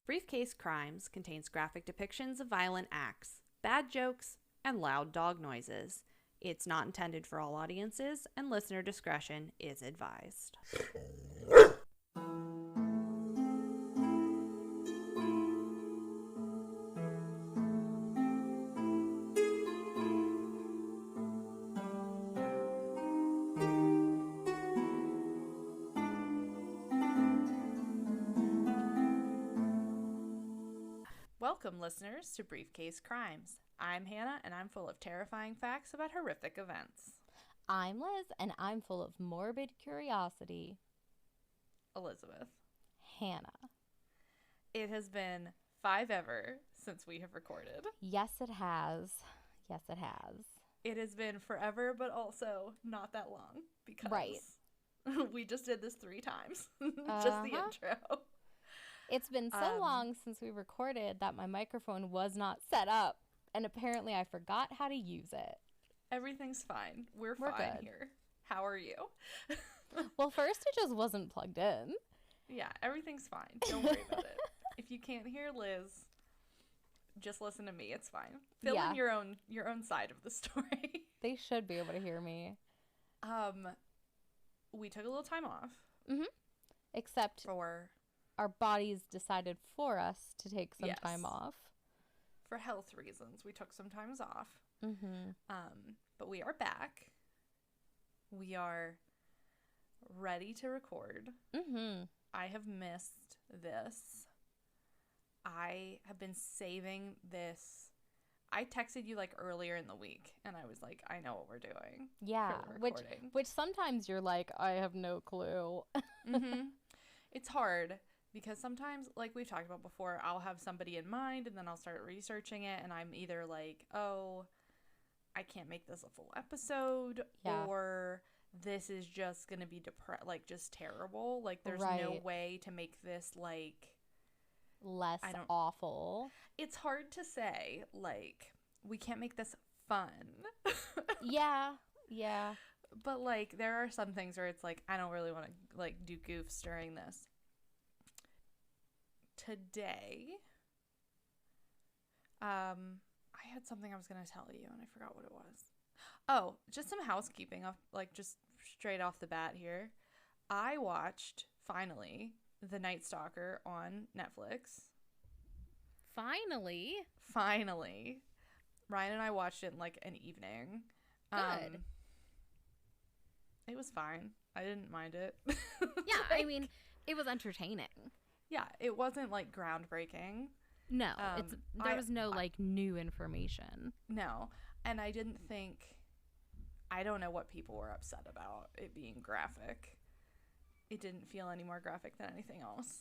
Briefcase Crimes contains graphic depictions of violent acts, bad jokes, and loud dog noises. It's not intended for all audiences, and listener discretion is advised. Welcome, listeners, to Briefcase Crimes. I'm Hannah, and I'm full of terrifying facts about horrific events. I'm Liz, and I'm full of morbid curiosity. Elizabeth. Hannah. It has been 5 ever since we have recorded. Yes, it has. Yes, it has. It has been forever, but also not that long because we just did this 3 times. Just the intro. It's been so long since we recorded that my microphone was not set up, and apparently I forgot how to use it. Everything's fine. We're fine good here. How are you? Well, first it just wasn't plugged in. Yeah, everything's fine. Don't worry about it. If you can't hear Liz, just listen to me. It's fine. Fill in your own side of the story. They should be able to hear me. We took a little time off. Mm-hmm. Except for our bodies decided for us to take some time off. For health reasons, we took some time off. Mm-hmm. But we are back. We are ready to record. Mm-hmm. I have missed this. I have been saving this. I texted you like earlier in the week, and I was like, I know what we're doing. Yeah, for the recording. which sometimes you're like, I have no clue. Mm-hmm. It's hard. Because sometimes, like we've talked about before, I'll have somebody in mind and then I'll start researching it and I'm either like, oh, I can't make this a full episode, or this is just going to be just terrible. Like, there's no way to make this, like, less awful. It's hard to say, like, we can't make this fun. Yeah. But, like, there are some things where it's like, I don't really want to, like, do goofs during this. Today, I had something I was going to tell you, and I forgot what it was. Oh, just some housekeeping, just straight off the bat here. I watched, finally, The Night Stalker on Netflix. Finally? Ryan and I watched it in, like, an evening. Good. It was fine. I didn't mind it. Yeah, I mean, it was entertaining. Yeah, it wasn't, like, groundbreaking. No, there was no, like, new information. No, and I didn't think, I don't know what people were upset about it being graphic. It didn't feel any more graphic than anything else.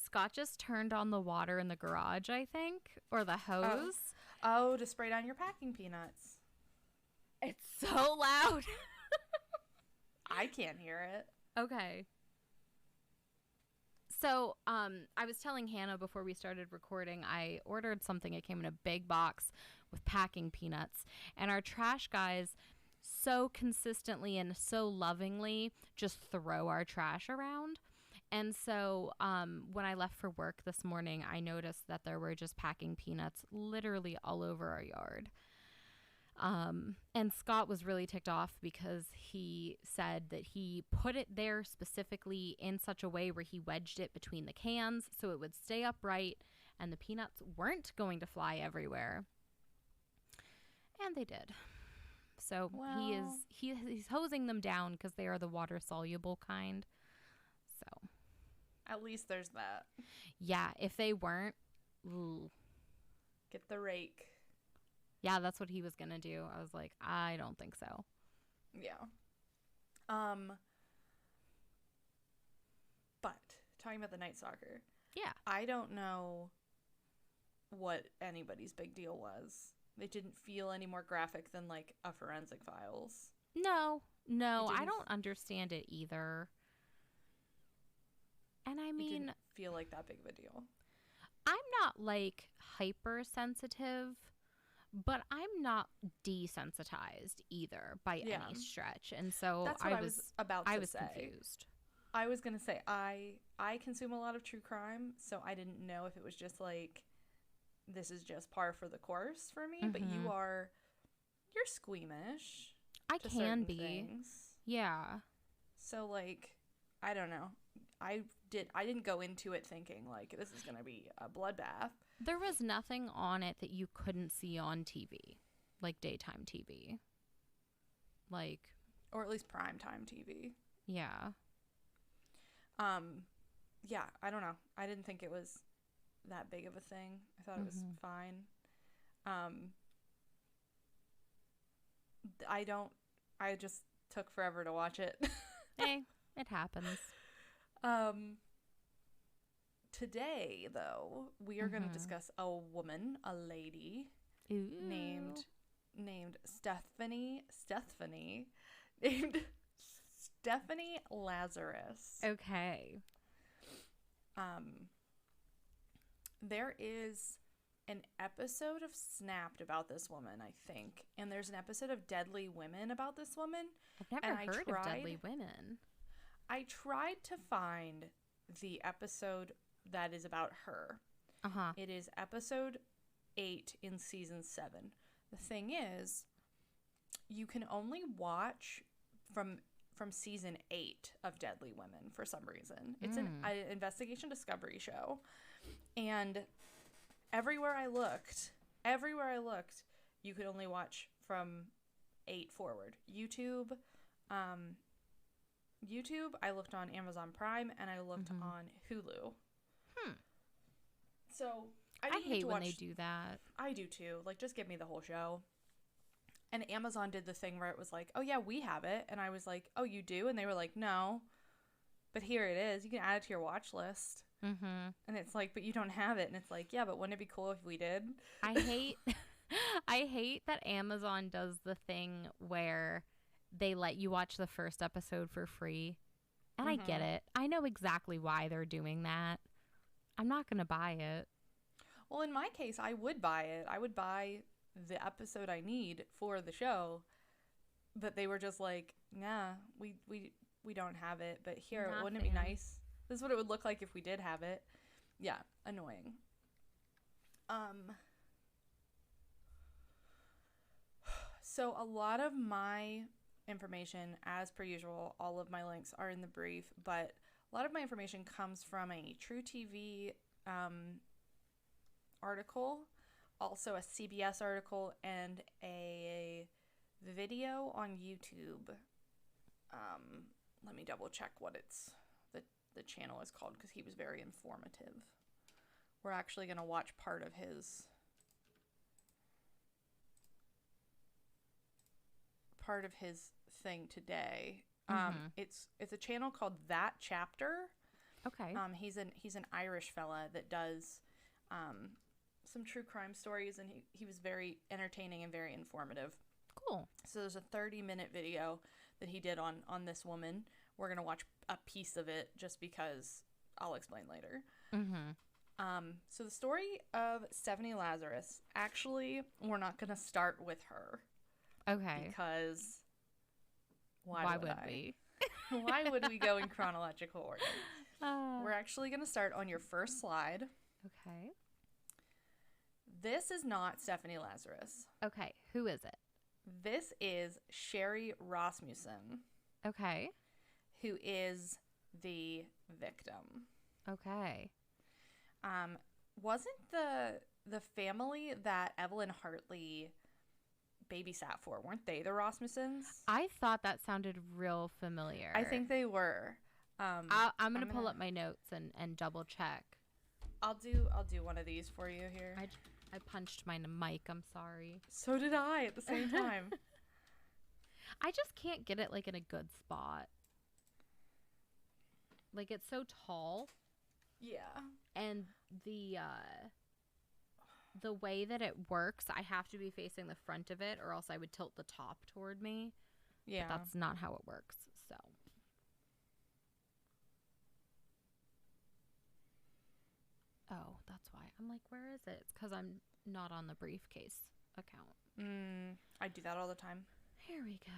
Scott just turned on the water in the garage, I think, or the hose. Oh, to spray down your packing peanuts. It's so loud. I can't hear it. Okay. So, I was telling Hannah before we started recording, I ordered something. It came in a big box with packing peanuts. And our trash guys so consistently and so lovingly just throw our trash around. And so, when I left for work this morning, I noticed that there were just packing peanuts literally all over our yard. And Scott was really ticked off because he said that he put it there specifically in such a way where he wedged it between the cans so it would stay upright and the peanuts weren't going to fly everywhere. And they did. So he's hosing them down because they are the water soluble kind. So at least there's that. Yeah, if they weren't, get the rake. Yeah, that's what he was going to do. I was like, I don't think so. Yeah. But talking about the Night Stalker. Yeah. I don't know what anybody's big deal was. They didn't feel any more graphic than, like, a Forensic Files. No, I don't understand it either. And I mean, it didn't feel like that big of a deal. I'm not, like, hypersensitive, but I'm not desensitized either by any stretch. And so that's what I was about to say. Confused. I was gonna say I consume a lot of true crime, so I didn't know if it was just like this is just par for the course for me. But you're squeamish. I to can certain be. things. Yeah. So like I don't know. I didn't go into it thinking like this is gonna be a bloodbath. There was nothing on it that you couldn't see on TV, like daytime TV. Like, Or at least primetime TV. yeah. Yeah, I don't know. I didn't think it was that big of a thing. I thought it was fine. I just took forever to watch it. Hey, it happens. Today, though, we are going to discuss a woman, a lady Ooh. named Stephanie named Stephanie Lazarus. Okay. There is an episode of Snapped about this woman, I think, and there's an episode of Deadly Women about this woman. I've never heard of Deadly Women. I tried to find the episode that is about her. It is episode 8 in season 7. The thing is, you can only watch from season 8 of Deadly Women for some reason. It's an investigation discovery show, and everywhere I looked, you could only watch from 8 forward. YouTube, I looked on Amazon Prime, and I looked on Hulu. So I hate when they do that. I do too. Like, just give me the whole show. And Amazon did the thing where it was like, oh yeah, we have it. And I was like, oh, you do? And they were like, no. But here it is. You can add it to your watch list. And it's like, but you don't have it. And it's like, yeah, but wouldn't it be cool if we did? I hate that Amazon does the thing where they let you watch the first episode for free. And I get it. I know exactly why they're doing that. I'm not going to buy it. Well, in my case, I would buy it. I would buy the episode I need for the show. But they were just like, nah, we don't have it. But here, wouldn't it be nice? This is what it would look like if we did have it. Yeah, annoying. So a lot of my information, as per usual, all of my links are in the brief, but a lot of my information comes from a True TV article, also a CBS article, and a video on YouTube. Let me double check what the channel is called, because he was very informative. We're actually going to watch part of his thing today. It's a channel called That Chapter. Okay. He's an Irish fella that does some true crime stories, and he was very entertaining and very informative. Cool. So there's a 30-minute video that he did on this woman. We're gonna watch a piece of it just because I'll explain later. So the story of Stephanie Lazarus, actually, we're not gonna start with her. Okay. Because why would we? Why would we go in chronological order? We're actually going to start on your first slide. Okay. This is not Stephanie Lazarus. Okay. Who is it? This is Sherri Rasmussen. Okay. Who is the victim. Okay. Wasn't the family that Evelyn Hartley babysat for, weren't they the Rasmussens? I thought that sounded real familiar. I think they were. I'm gonna pull up my notes and double check. I'll do one of these for you here. I punched my mic. I'm sorry. So did I at the same time. I just can't get it like in a good spot. Like, it's so tall. Yeah. And the way that it works, I have to be facing the front of it, or else I would tilt the top toward me. Yeah. But that's not how it works, so. Oh, that's why. I'm like, where is it? It's because I'm not on the briefcase account. I do that all the time. Here we go.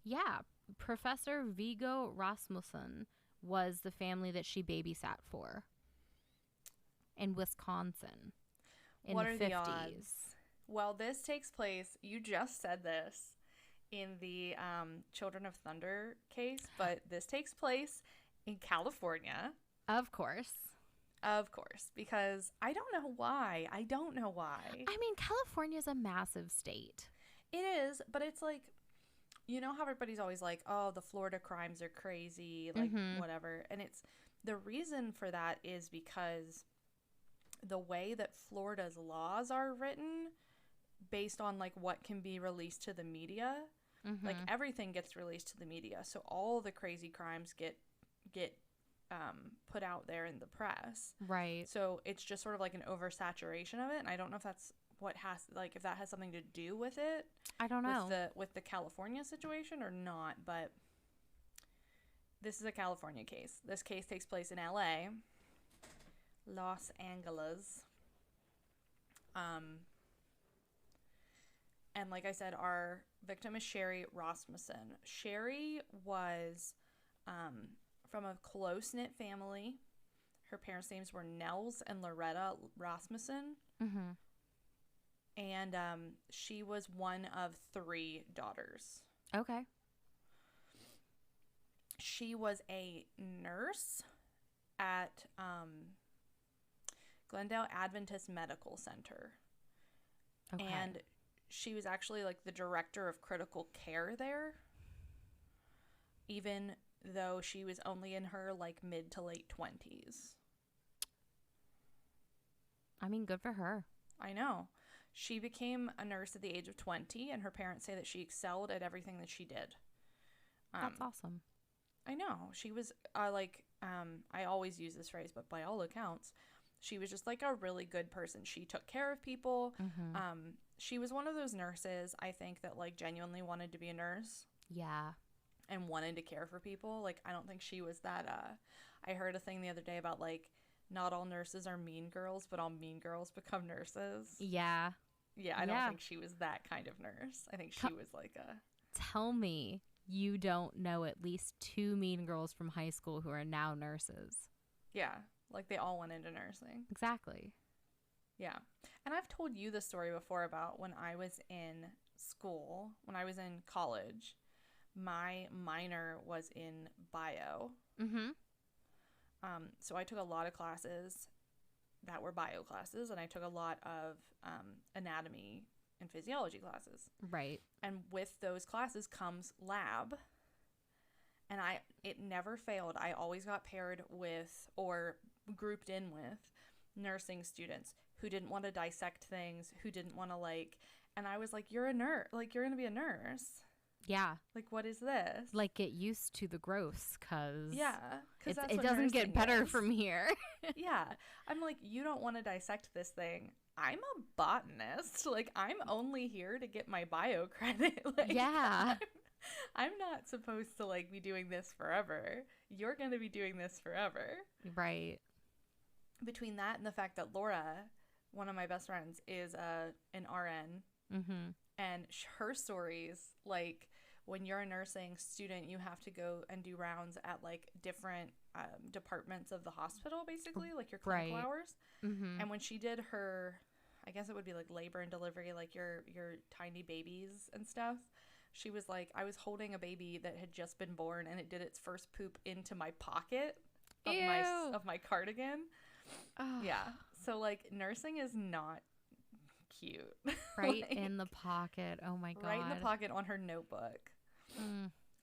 Yeah. Professor Viggo Rasmussen was the family that she babysat for in Wisconsin in What the are 50s. the odds? Well, this takes place, you just said this in the Children of Thunder case, but this takes place in California. Of course. Of course, because I don't know why. I mean, California's a massive state. It is, but it's like, you know how everybody's always like, oh, the Florida crimes are crazy, like whatever. And it's the reason for that is because the way that Florida's laws are written based on like what can be released to the media, like everything gets released to the media. So all the crazy crimes get put out there in the press. Right. So it's just sort of like an oversaturation of it. And I don't know if that's what has, like, if that has something to do with it. I don't know. With the California situation or not, but this is a California case. This case takes place in LA, Los Angeles. And like I said, our victim is Sherri Rasmussen. Sherri was from a close-knit family. Her parents' names were Nels and Loretta Rasmussen. And she was one of 3 daughters. Okay. She was a nurse at Glendale Adventist Medical Center. Okay. And she was actually like the director of critical care there, even though she was only in her like mid to late 20s. I mean, good for her. I know. She became a nurse at the age of 20, and her parents say that she excelled at everything that she did. That's awesome. I know. She was I always use this phrase, but by all accounts, she was just like a really good person. She took care of people. She was one of those nurses, I think, that like genuinely wanted to be a nurse. Yeah. And wanted to care for people. Like, I don't think she was that, I heard a thing the other day about like, not all nurses are mean girls, but all mean girls become nurses. Yeah. Yeah, I don't think she was that kind of nurse. I think she was like a... Tell me you don't know at least 2 mean girls from high school who are now nurses. Yeah, like they all went into nursing. Exactly. Yeah. And I've told you the story before about when I was in school, when I was in college, my minor was in bio. So I took a lot of classes that were bio classes, and I took a lot of anatomy and physiology classes. Right. And with those classes comes lab. And it never failed. I always got paired with or grouped in with nursing students who didn't want to dissect things, who didn't want to like, and I was like, you're a nurse, like you're going to be a nurse. Yeah. Like, what is this? Like, get used to the gross, because it doesn't get better from here. Yeah. I'm like, you don't want to dissect this thing. I'm a botanist. Like, I'm only here to get my bio credit. Like, yeah. I'm not supposed to, like, be doing this forever. You're going to be doing this forever. Right. Between that and the fact that Laura, one of my best friends, is an RN. And her stories, like, when you're a nursing student, you have to go and do rounds at, like, different departments of the hospital, basically, like your clinical hours. And when she did her, I guess it would be, like, labor and delivery, like your tiny babies and stuff, she was like, I was holding a baby that had just been born, and it did its first poop into my pocket of my cardigan. Oh. Yeah. So, like, nursing is not cute. Right like, in the pocket. Oh my God. Right in the pocket on her notebook.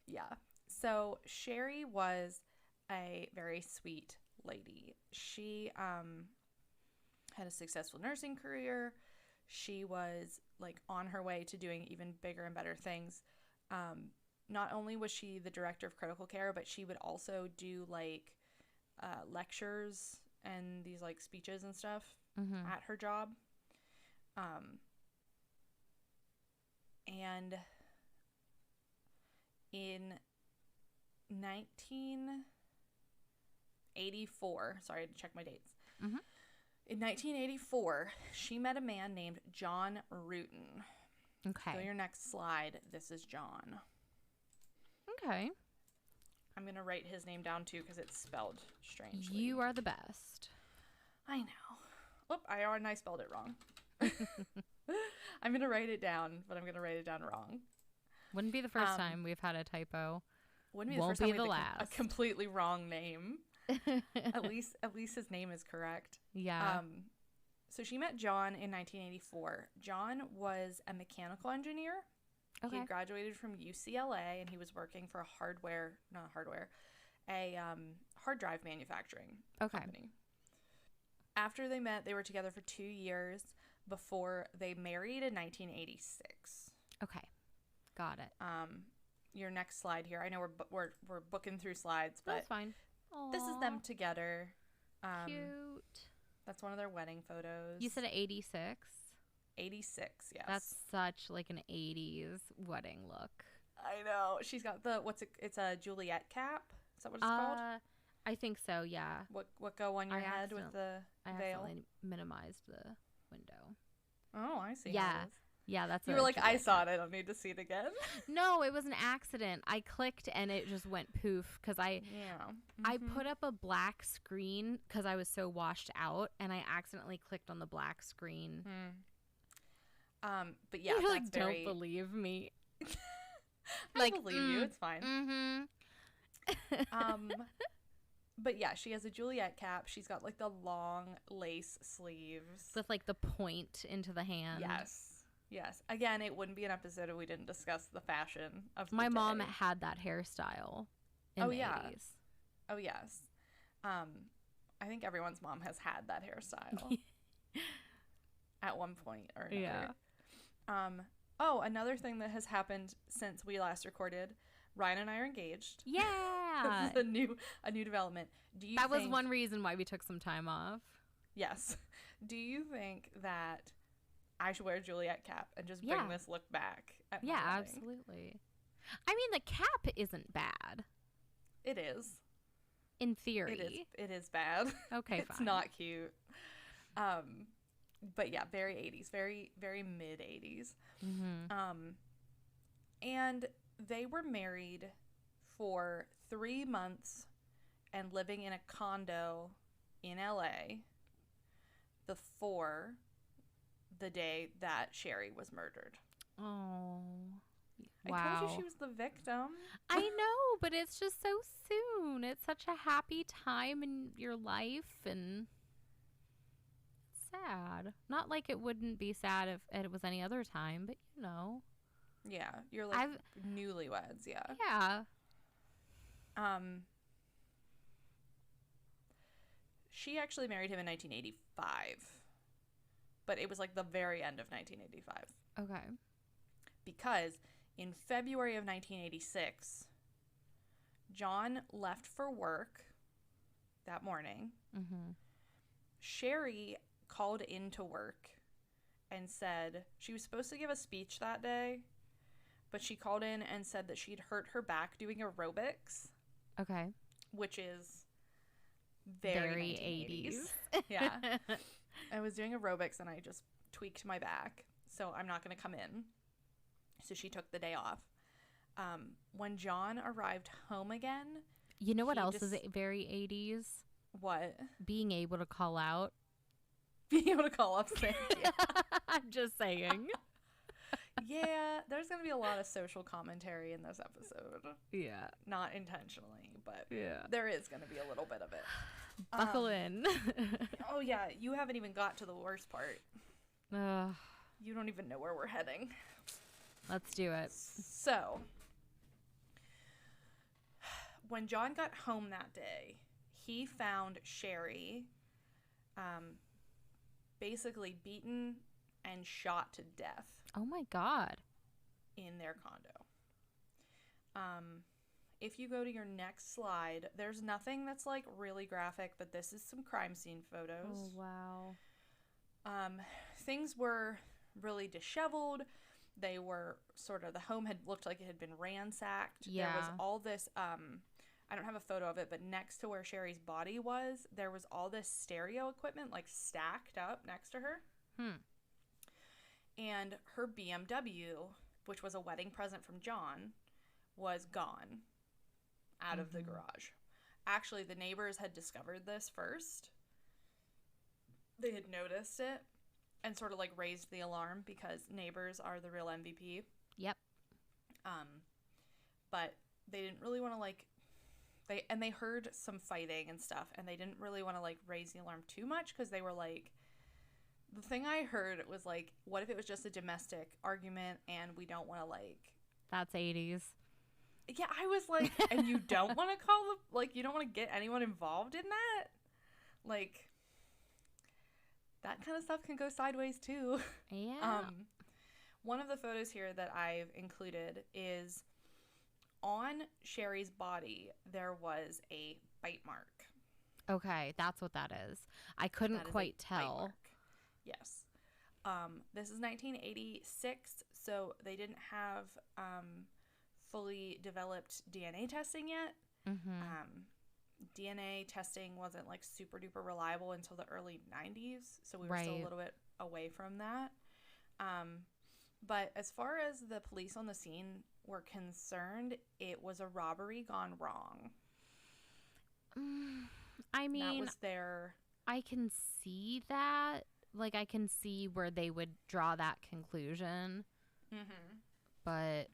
Yeah. So Sherri was a very sweet lady. She had a successful nursing career. She was like on her way to doing even bigger and better things. Not only was she the director of critical care, but she would also do like lectures and these like speeches and stuff at her job. And in 1984, sorry, I had to check my dates. In 1984, she met a man named John Rutan. Okay. So your next slide, this is John. Okay. I'm going to write his name down, too, because it's spelled strangely. You are the best. I know. Oop, I spelled it wrong. I'm going to write it down, but I'm going to write it down wrong. Wouldn't be the first time we've had a typo. Wouldn't be the Won't first time be we the had a last. completely wrong name. At least his name is correct. Yeah. So she met John in 1984. John was a mechanical engineer. Okay. He had graduated from UCLA, and he was working for a hard drive manufacturing company. After they met, they were together for 2 years before they married in 1986. Okay. Got it. Your next slide here. I know we're booking through slides, but that's fine. Aww. This is them together. Cute. That's one of their wedding photos. You said 86? 86, yes. That's such like an 80s wedding look. I know. She's got it's a Juliet cap. Is that what it's called? I think so, yeah. What go on your head with the veil? I accidentally minimized the window. Oh, I see. Yeah. Yeah, that's You were like, I saw it. I don't need to see it again. No, it was an accident. I clicked and it just went poof because I put up a black screen because I was so washed out, and I accidentally clicked on the black screen. But yeah, you that's like don't believe me. I believe you. It's fine. Mm-hmm. But yeah, she has a Juliet cap. She's got like the long lace sleeves with like the point into the hand. Yes. Again, it wouldn't be an episode if we didn't discuss the fashion of the My day. mom had that hairstyle in the 80s. Oh, yes. I think everyone's mom has had that hairstyle at one point or another. Yeah. Another thing that has happened since we last recorded, Ryan and I are engaged. Yeah. This is a new development. That was one reason why we took some time off. Yes. Do you think that I should wear a Juliet cap and just bring this look back at my wedding? Absolutely. I mean, the cap isn't bad. It is. In theory. It is bad. Okay, it's not cute. But yeah, very 80s, very, very mid 80s. Mm-hmm. And they were married for 3 months and living in a condo in LA before the day that Sherri was murdered. Oh, wow. I told you she was the victim. I know, but it's just so soon. It's such a happy time in your life, and it's sad. Not like it wouldn't be sad if it was any other time, but you know. Yeah, you're like newlyweds, yeah. Yeah. She actually married him in 1985. But it was like the very end of 1985. Okay. Because in February of 1986, John left for work that morning. Mm-hmm. Sherri called into work and said she was supposed to give a speech that day, but she called in and said that she'd hurt her back doing aerobics. Okay. Which is very 80s. Yeah. I was doing aerobics and I just tweaked my back, so I'm not going to come in. So she took the day off. When John arrived home again... You know what else is very 80s? What? Being able to call out. Being able to call up sick. Yeah. I'm just saying. Yeah, there's going to be a lot of social commentary in this episode. Yeah. Not intentionally, but yeah, there is going to be a little bit of it. Buckle in. Oh, yeah. You haven't even got to the worst part. You don't even know where we're heading. Let's do it. So, when John got home that day, he found Sherri basically beaten and shot to death. Oh, my God. In their condo. If you go to your next slide, there's nothing that's like really graphic, but this is some crime scene photos. Oh, wow. Things were really disheveled. They were the home had looked like it had been ransacked. Yeah. There was all this, I don't have a photo of it, but next to where Sherri's body was, there was all this stereo equipment like stacked up next to her. And her BMW, which was a wedding present from John, was gone. out of the garage. Actually, the neighbors had discovered this first. They had noticed it and sort of like raised the alarm because neighbors are the real MVP. Yep. But they didn't really want to like they heard some fighting and stuff, and they didn't really want to like raise the alarm too much because they were like, the thing I heard was like, what if it was just a domestic argument and we don't want to like. That's 80s. Yeah, I was like, and you don't want to call the, like, you don't want to get anyone involved in that? Like, that kind of stuff can go sideways too. Yeah. One of the photos here that I've included is on Sherri's body, there was a bite mark. Okay, that's what that is. I couldn't quite tell. Yes. This is 1986, so they didn't have fully developed DNA testing yet. DNA testing wasn't like super duper reliable until the early 90s, so we were still a little bit away from that. But as far as the police on the scene were concerned, it was a robbery gone wrong. I mean, that was their... I can see that. Like, I can see where they would draw that conclusion. But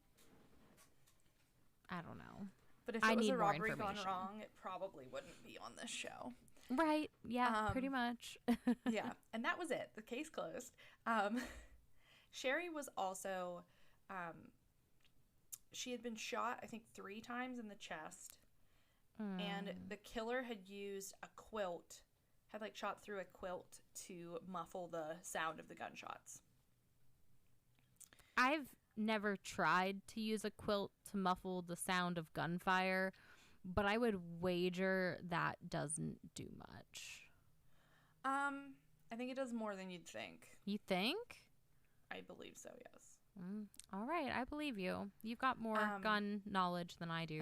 I don't know. But if it was a robbery gone wrong, it probably wouldn't be on this show. Right. Yeah, pretty much. Yeah. And that was it. The case closed. Sherri was also, she had been shot, I think, 3 times in the chest. And the killer had used a quilt, had like shot through a quilt to muffle the sound of the gunshots. I've never tried to use a quilt to muffle the sound of gunfire, but I would wager that doesn't do much. I think it does more than you'd think. You think? I believe so, yes. All right, I believe you. You've got more gun knowledge than I do.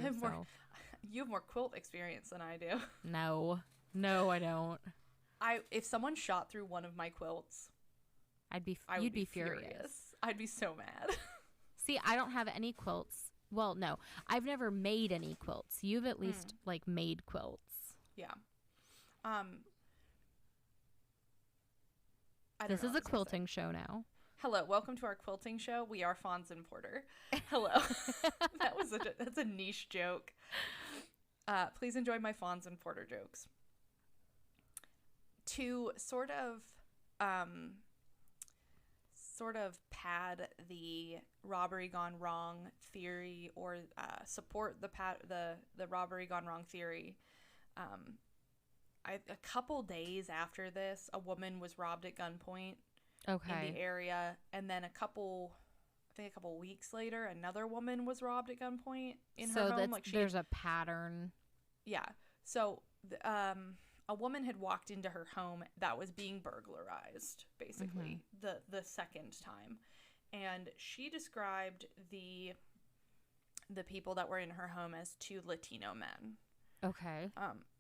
You have more quilt experience than I do. No, I don't. If someone shot through one of my quilts, you'd be furious. I'd be so mad. See, I don't have any quilts. Well, no, I've never made any quilts. You've at least like made quilts. Yeah. This is a quilting show now. Hello, welcome to our quilting show. We are Fonz and Porter. Hello. That's a niche joke. Please enjoy my Fonz and Porter jokes. To sort of pad the robbery gone wrong theory, or support the robbery gone wrong theory, a couple days after this, a woman was robbed at gunpoint in the area, and then a couple weeks later, another woman was robbed at gunpoint in her home. Like there's a pattern. Yeah. So a woman had walked into her home that was being burglarized, basically, the second time. And she described the people that were in her home as 2 Latino men. Okay.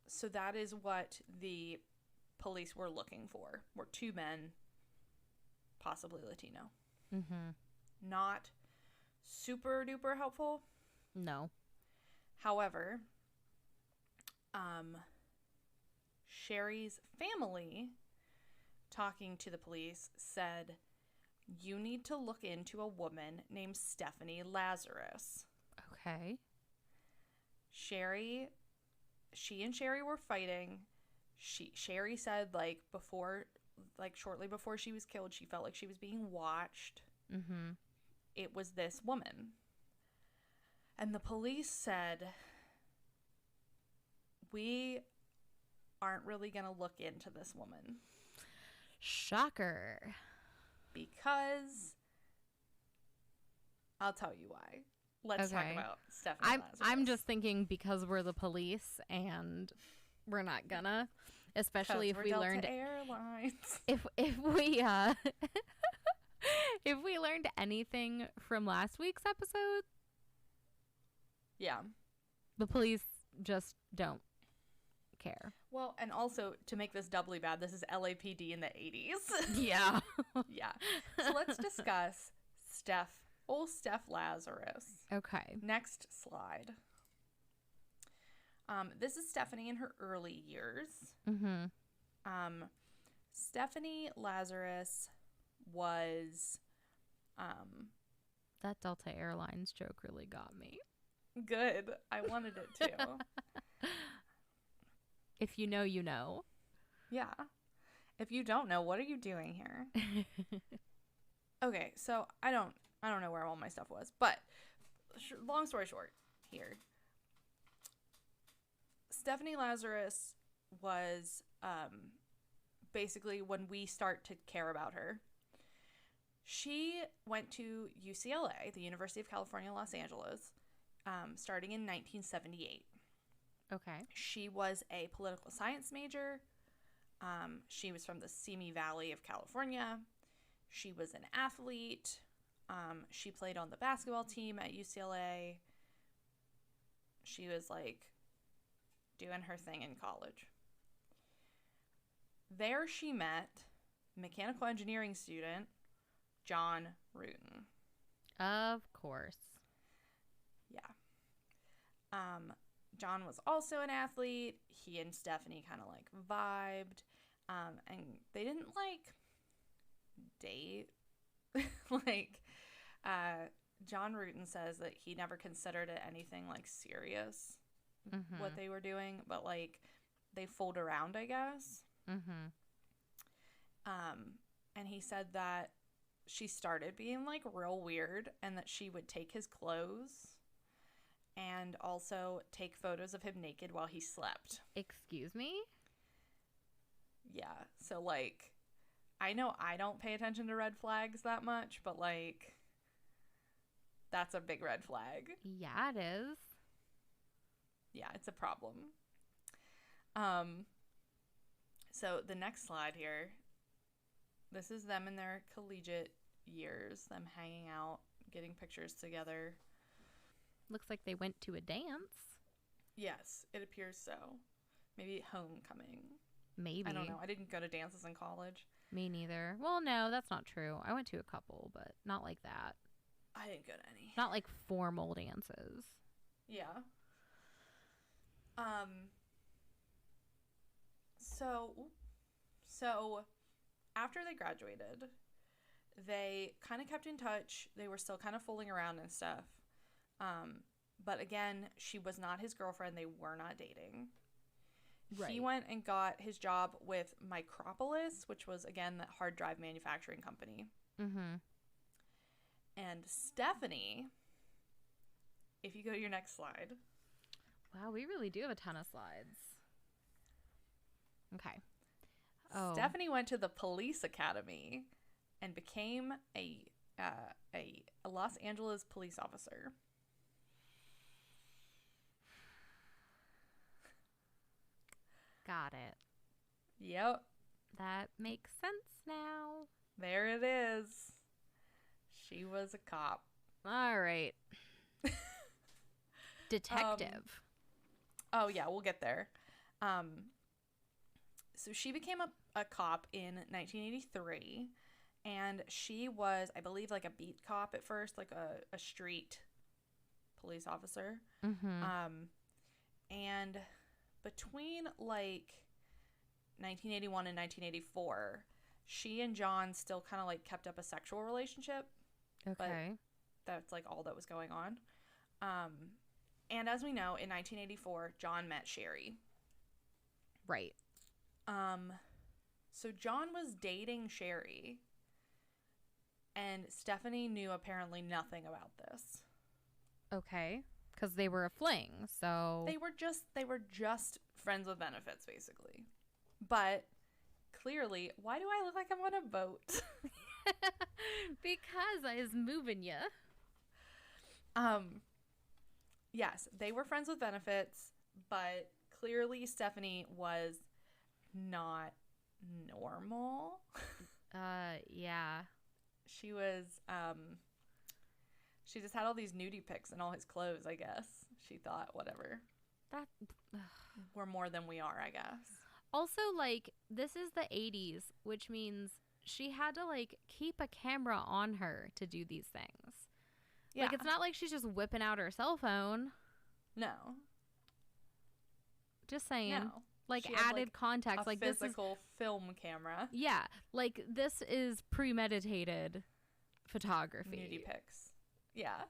So that is what the police were looking for, were 2 men, possibly Latino. Not super duper helpful. No. However, Sherri's family, talking to the police, said, you need to look into a woman named Stephanie Lazarus. Okay. She and Sherri were fighting. Sherri said, shortly before she was killed, she felt like she was being watched. It was this woman. And the police said, we aren't really going to look into this woman. Shocker. Because I'll tell you why. Let's talk about Stephanie Lazarus. I'm just thinking because we're the police and we're not gonna, especially if we Delta learned Airlines. If we if we learned anything from last week's episode, yeah, the police just don't care. Well, and also to make this doubly bad, this is LAPD in the 80s. Yeah. Yeah. So let's discuss Steph Lazarus. Okay. Next slide. This is Stephanie in her early years. Mm-hmm. Stephanie Lazarus was That Delta Airlines joke really got me. good. I wanted it to. If you know, you know. Yeah. If you don't know, what are you doing here? Okay, so I don't know where all my stuff was, but long story short here. Stephanie Lazarus was basically when we start to care about her. She went to UCLA, the University of California, Los Angeles, starting in 1978. Okay. She was a political science major. She was from the Simi Valley of California. She was an athlete. She played on the basketball team at UCLA. She was like doing her thing in college. There she met mechanical engineering student John Rutan. Of course. Yeah. John was also an athlete. He and Stephanie kind of like vibed. And they didn't like date. Like, John Rutan says that he never considered it anything like serious, what they were doing, but like they fooled around, I guess. Mm-hmm. And he said that she started being like real weird and that she would take his clothes and also take photos of him naked while he slept. Excuse me? Yeah. So like, I know I don't pay attention to red flags that much, but like, that's a big red flag. Yeah, it is. Yeah, it's a problem. So the next slide here, this is them in their collegiate years, them hanging out, getting pictures together. Looks like they went to a dance. Yes, it appears so. Maybe homecoming. Maybe. I don't know. I didn't go to dances in college. Me neither. Well, no, that's not true. I went to a couple, but not like that. I didn't go to any. Not like formal dances. Yeah. So after they graduated, they kind of kept in touch. They were still kind of fooling around and stuff. But again, she was not his girlfriend. They were not dating. Right. He went and got his job with Micropolis, which was, again, that hard drive manufacturing company. Mm-hmm. And Stephanie, if you go to your next slide. Wow, we really do have a ton of slides. Okay. Oh. Stephanie went to the police academy and became a Los Angeles police officer. Got it. Yep. That makes sense now. There it is. She was a cop. All right. Detective. Oh, yeah, we'll get there. So she became a cop in 1983, and she was, I believe, like a beat cop at first, like a street police officer. Mm-hmm. And between like 1981 and 1984, she and John still kind of like kept up a sexual relationship. Okay. But that's like all that was going on. And as we know, in 1984, John met Sherri. Right. So John was dating Sherri, and Stephanie knew apparently nothing about this. Okay. Because they were a fling, so they were just friends with benefits, basically. But clearly, why do I look like I'm on a boat? Because I was moving you. Yes, they were friends with benefits, but clearly Stephanie was not normal. Yeah. She was, she just had all these nudie pics and all his clothes, I guess. She thought, whatever. We're more than we are, I guess. Also, like, this is the 80s, which means she had to, like, keep a camera on her to do these things. Yeah. Like, it's not like she's just whipping out her cell phone. No. Just saying. No. Like, She had, added context. a Like, this is... physical film camera. Yeah. Like, this is premeditated photography. Nudie pics. Yeah.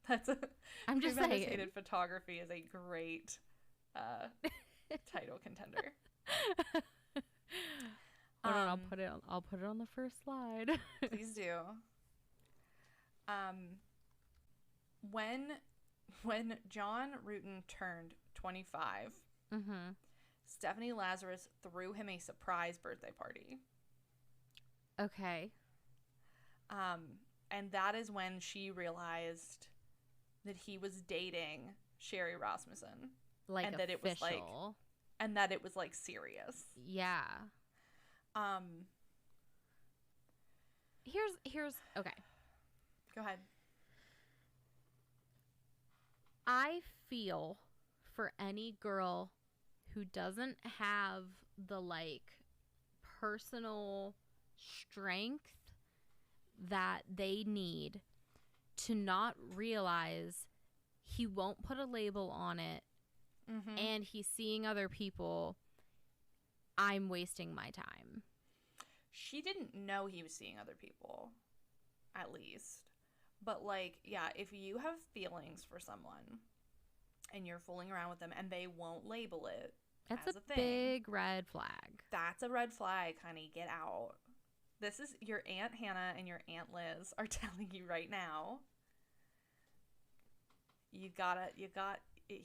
That's a... I'm just saying. Premeditated photography is a great title contender. Hold on, I'll put it on the first slide. Please do. When John Rutan turned 25, Stephanie Lazarus threw him a surprise birthday party. Okay. And that is when she realized that he was dating Sherri Rasmussen. Like, and official. that it was like, and that it was like serious. Yeah. Here's okay. Go ahead. I feel for any girl who doesn't have the, like, personal strength that they need to not realize he won't put a label on it, and he's seeing other people, I'm wasting my time. She didn't know he was seeing other people, at least. But, like, yeah, if you have feelings for someone and you're fooling around with them and they won't label it That's as a thing, big red flag. That's a red flag, honey. Get out. This is your Aunt Hannah and your Aunt Liz are telling you right now.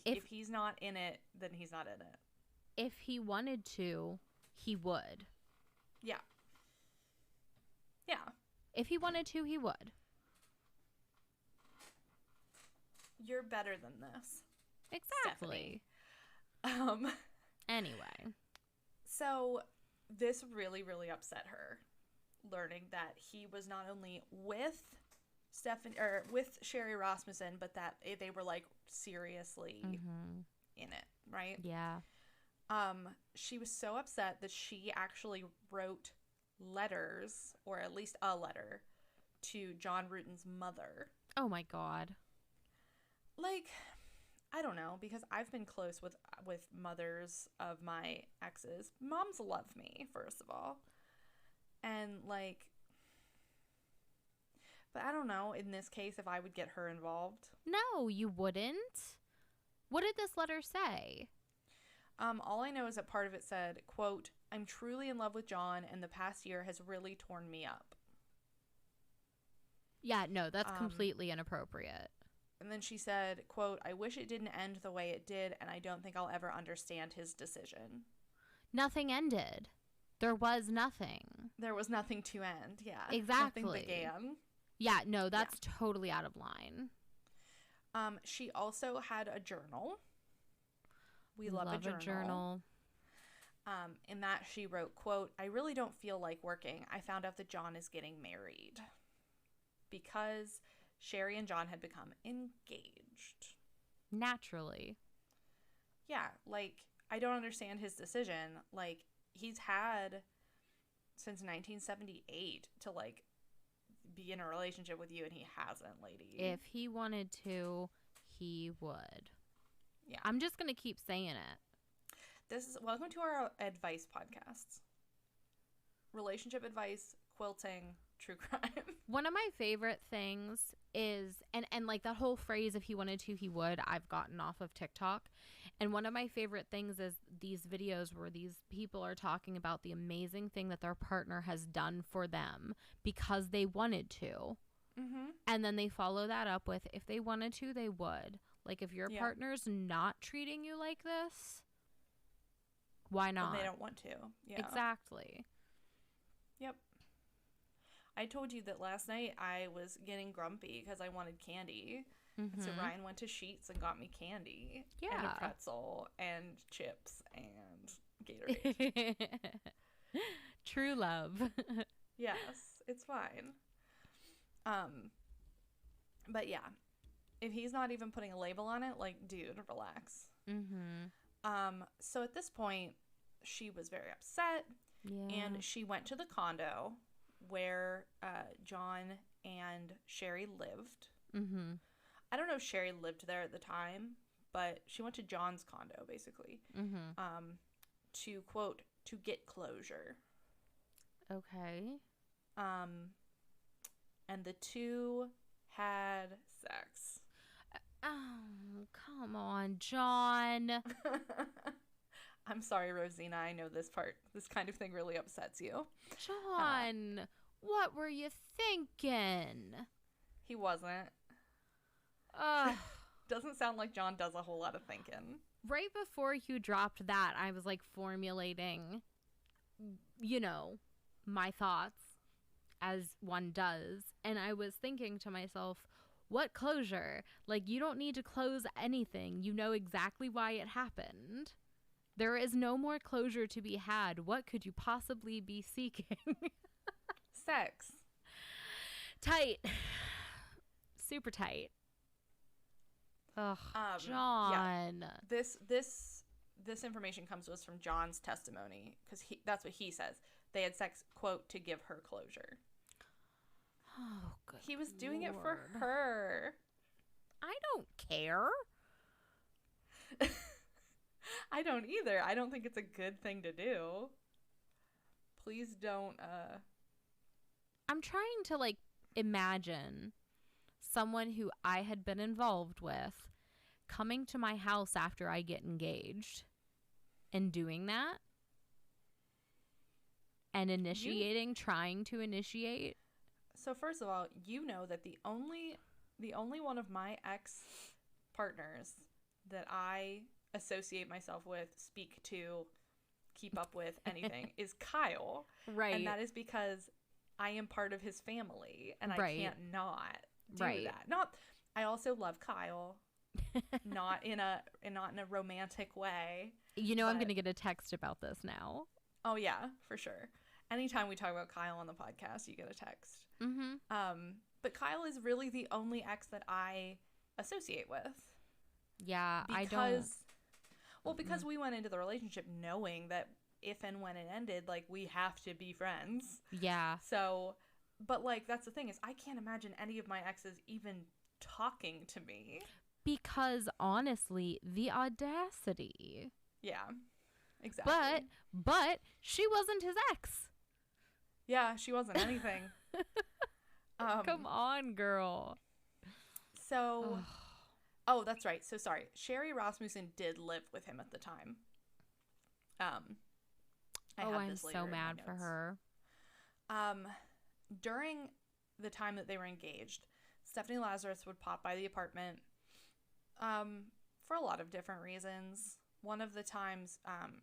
If he's not in it, then he's not in it. If he wanted to, he would. Yeah. Yeah. If he wanted to, he would. You're better than this. Exactly. Stephanie. Anyway. So this really, really upset her, learning that he was not only with with Sherri Rasmussen, but that they were, like, seriously in it, right? Yeah. She was so upset that she actually wrote letters, or at least a letter, to John Rutan's mother. Oh my God. Like, I don't know, because I've been close with mothers of my exes. Moms love me, first of all. And, like, but I don't know, in this case, if I would get her involved. No, you wouldn't. What did this letter say? All I know is that part of it said, quote, "I'm truly in love with John, and the past year has really torn me up." Yeah, no, that's completely inappropriate. And then she said, quote, "I wish it didn't end the way it did, and I don't think I'll ever understand his decision." Nothing ended. There was nothing. There was nothing to end, yeah. Exactly. Nothing began. Yeah, no, that's totally out of line. She also had a journal. We love a journal. In that she wrote, quote, "I really don't feel like working. I found out that John is getting married." Because Sherri and John had become engaged. Naturally. Yeah, like, I don't understand his decision. Like, he's had since 1978 to, like, be in a relationship with you, and he hasn't, lady. If he wanted to, he would. Yeah. I'm just going to keep saying it. Welcome to our advice podcasts. Relationship advice, quilting, true crime. One of my favorite things is, and like that whole phrase, if he wanted to, he would, I've gotten off of TikTok. And one of my favorite things is these videos where these people are talking about the amazing thing that their partner has done for them because they wanted to. And then they follow that up with, if they wanted to, they would. Like, if your partner's not treating you like this, why not? Well, they don't want to. Yeah. Exactly. Yep. I told you that last night I was getting grumpy because I wanted candy. And so Ryan went to Sheetz and got me candy. Yeah. And a pretzel and chips and Gatorade. True love. Yes, it's fine. But yeah, if he's not even putting a label on it, like, dude, relax. So at this point, she was very upset. Yeah. And she went to the condo where John and Sherri lived. I don't know if Sherri lived there at the time, but she went to John's condo, basically, to, quote, to get closure. Okay. And the two had sex. Oh, come on, John. I'm sorry, Rosina. I know this kind of thing really upsets you. John, what were you thinking? He wasn't. Doesn't sound like John does a whole lot of thinking. Right before you dropped that, I was like formulating, my thoughts as one does. And I was thinking to myself, what closure? Like, you don't need to close anything. You know exactly why it happened. There is no more closure to be had. What could you possibly be seeking? Sex. Tight. Super tight. Ugh, John. Yeah. This information comes to us from John's testimony, because that's what he says. They had sex, quote, to give her closure. Oh, good. He was doing it for her. I don't care. I don't either. I don't think it's a good thing to do. Please don't. I'm trying to, like, imagine someone who I had been involved with coming to my house after I get engaged and doing that and trying to initiate. So first of all, you know that the only one of my ex partners that I associate myself with, speak to, keep up with, anything is Kyle. Right. And that is because I am part of his family and I can't not do that. I also love Kyle. not in a romantic way. I'm going to get a text about this now. Oh yeah, for sure. Anytime we talk about Kyle on the podcast, you get a text. But Kyle is really the only ex that I associate with. Yeah, because we went into the relationship knowing that if and when it ended, like, we have to be friends. Yeah. So, but, like, that's the thing, is I can't imagine any of my exes even talking to me. Because, honestly, the audacity. Yeah, exactly. But she wasn't his ex. Yeah, she wasn't anything. Come on, girl. So, oh, that's right. So, sorry. Sherri Rasmussen did live with him at the time. I'm so mad for her. During the time that they were engaged, Stephanie Lazarus would pop by the apartment for a lot of different reasons. One of the times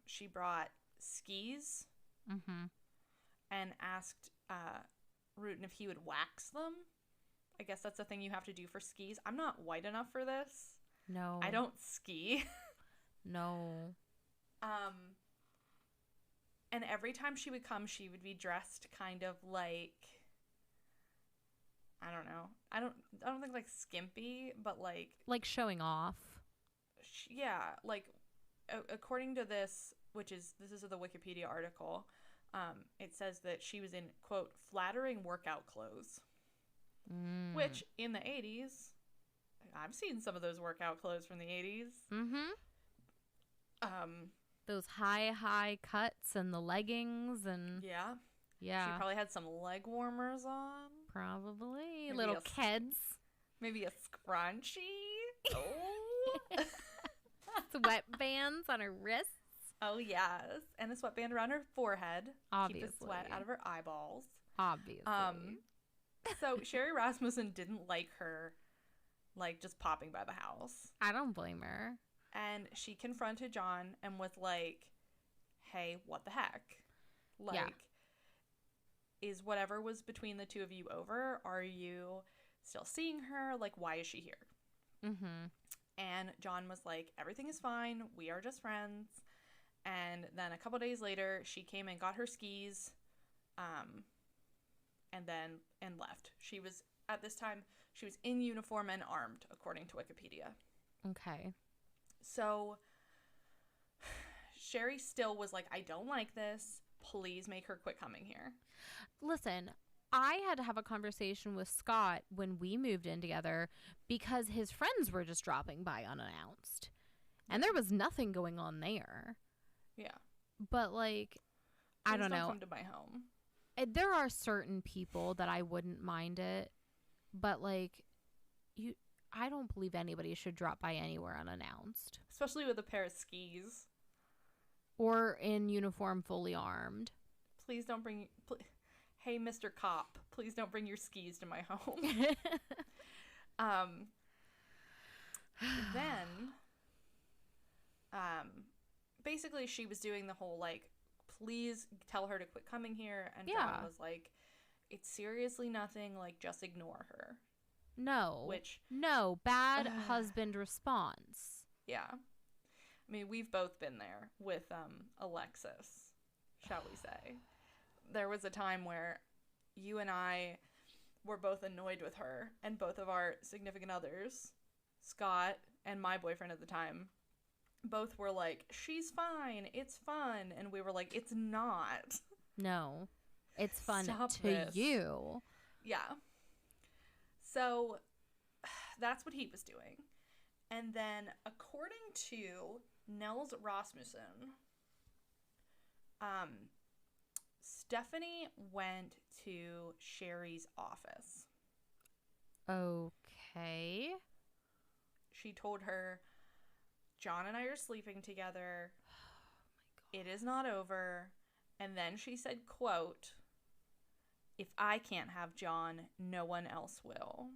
she brought skis and asked Rutan if he would wax them. I guess that's a thing you have to do for skis. I'm not white enough for this. No. I don't ski. No. And every time she would come, she would be dressed kind of like, I don't know. I don't think like skimpy, but like showing off. Yeah, like according to this is the Wikipedia article. It says that she was in, quote, flattering workout clothes. Which in the 80s, I've seen some of those workout clothes from the 80s. Those high cuts and the leggings and yeah. She probably had some leg warmers on. Probably maybe little kids. Maybe a scrunchie. Oh. Sweatbands on her wrists. Oh yes, and a sweatband around her forehead. Obviously. Keep the sweat out of her eyeballs. Obviously. So Sherri Rasmussen didn't like her, like, just popping by the house. I don't blame her. And she confronted John and was like, hey, what the heck? Like, is whatever was between the two of you over? Are you still seeing her? Like, why is she here? And John was like, everything is fine. We are just friends. And then a couple days later, she came and got her skis, and left. She was, at this time, she was in uniform and armed, according to Wikipedia. Okay. So Sherri still was like, I don't like this. Please make her quit coming here. Listen, I had to have a conversation with Scott when we moved in together because his friends were just dropping by unannounced. And there was nothing going on there. Yeah. But, like, Please I don't know. Come to my home. There are certain people that I wouldn't mind it. But, like, I don't believe anybody should drop by anywhere unannounced. Especially with a pair of skis. Or in uniform, fully armed. Please don't bring... Hey, Mr. Cop, please don't bring your skis to my home. Then, basically she was doing the whole, like, please tell her to quit coming here. And John was like, it's seriously nothing, like, just ignore her. No, bad husband response. Yeah. I mean, we've both been there with Alexis, shall we say. There was a time where you and I were both annoyed with her, and both of our significant others, Scott and my boyfriend at the time, both were like, she's fine, it's fun. And we were like, it's not. No, it's fun Stop to this. you. Yeah. So that's what he was doing. And then, according to Nels Rasmussen, Stephanie went to Sherri's office. Okay. She told her, John and I are sleeping together. Oh my God. It is not over. And then she said, quote, if I can't have John, no one else will.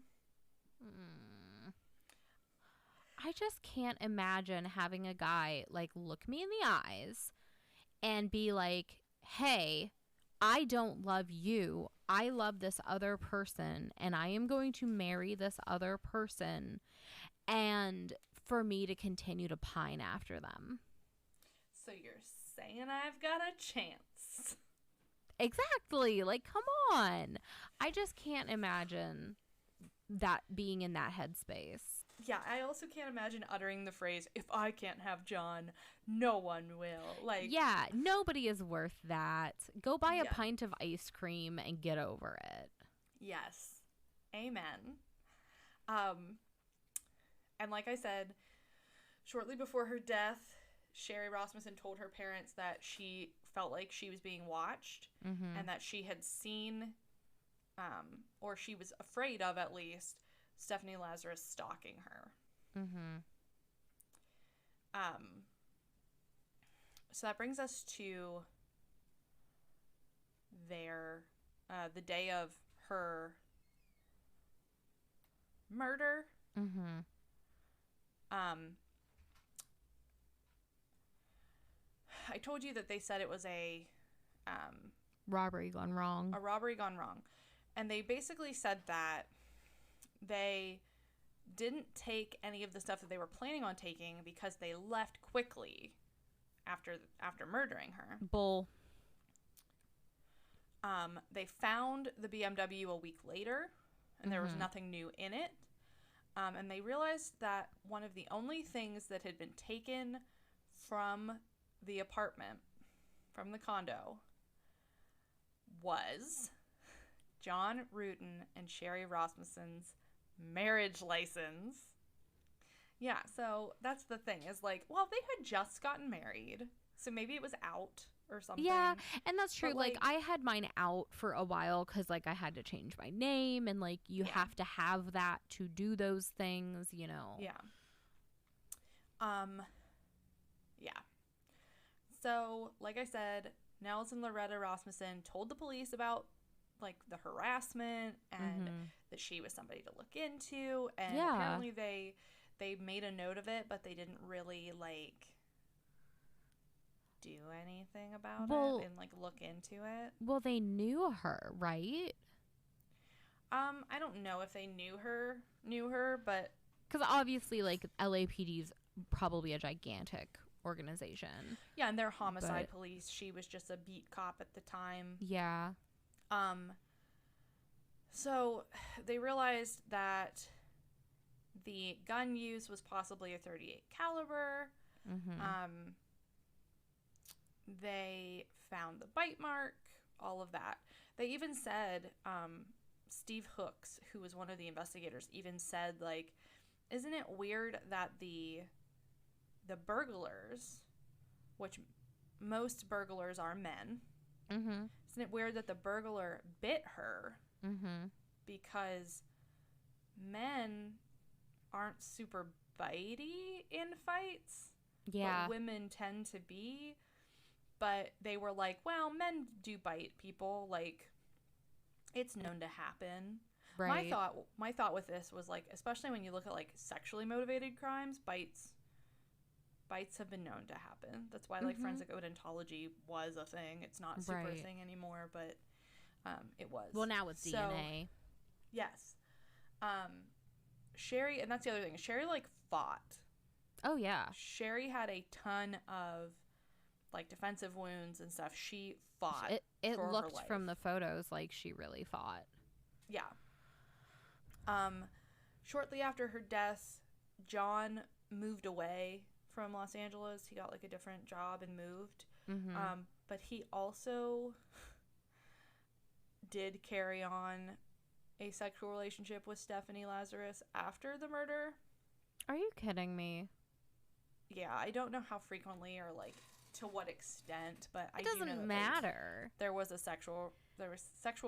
I just can't imagine having a guy, like, look me in the eyes and be like, hey, I don't love you. I love this other person, and I am going to marry this other person, and for me to continue to pine after them. So you're saying I've got a chance. Exactly. Like, come on. I just can't imagine that being in that headspace. Yeah, I also can't imagine uttering the phrase, if I can't have John, no one will. Like, yeah, nobody is worth that. Go buy a pint of ice cream and get over it. Yes. Amen. And like I said, shortly before her death, Sherri Rasmussen told her parents that she felt like she was being watched, and that she had seen, or she was afraid of at least, Stephanie Lazarus stalking her. So that brings us to the day of her murder. I told you that they said it was a robbery gone wrong. A robbery gone wrong. And they basically said that they didn't take any of the stuff that they were planning on taking because they left quickly after murdering her. Bull. They found the BMW a week later, and there was nothing new in it. And they realized that one of the only things that had been taken from the apartment, from the condo, was John Rutan and Sherri Rasmussen's marriage license. Yeah, so that's the thing, is like, well, they had just gotten married, so maybe it was out or something. Yeah, and that's true. But, like, I had mine out for a while because, like, I had to change my name, and, like, you have to have that to do those things, you know. Yeah. Yeah. So, like I said, Nels and Loretta Rasmussen told the police about, like, the harassment and that she was somebody to look into, and apparently they made a note of it, but they didn't really, like, do anything about it and, like, look into it. Well, they knew her, right? I don't know if they knew her, but because obviously, like, LAPD's probably a gigantic organization. Yeah, and they're homicide police. She was just a beat cop at the time. Yeah. So they realized that the gun used was possibly a .38 caliber. They found the bite mark, all of that. They even said, Steve Hooks, who was one of the investigators, even said, like, isn't it weird that the the burglars, which most burglars are men. Mm-hmm. Isn't it weird that the burglar bit her? Mm-hmm. Because men aren't super bitey in fights. Yeah. But women tend to be. But they were like, well, men do bite people. Like, it's known to happen. Right. My thought with this was, like, especially when you look at, like, sexually motivated crimes, bites have been known to happen. That's why, like, forensic odontology was a thing. It's not super a thing anymore, but it was. Well, now with DNA. Yes. Sherri, and that's the other thing. Sherri, like, fought. Oh, yeah. Sherri had a ton of, like, defensive wounds and stuff. She fought. It for looked her life. from the photos like she really fought. Yeah. Shortly after her death, John moved away from Los Angeles. He got, like, a different job and moved. Mm-hmm. But he also did carry on a sexual relationship with Stephanie Lazarus after the murder. Are you kidding me? Yeah, I don't know how frequently or, like, to what extent, but It doesn't matter. There was sexual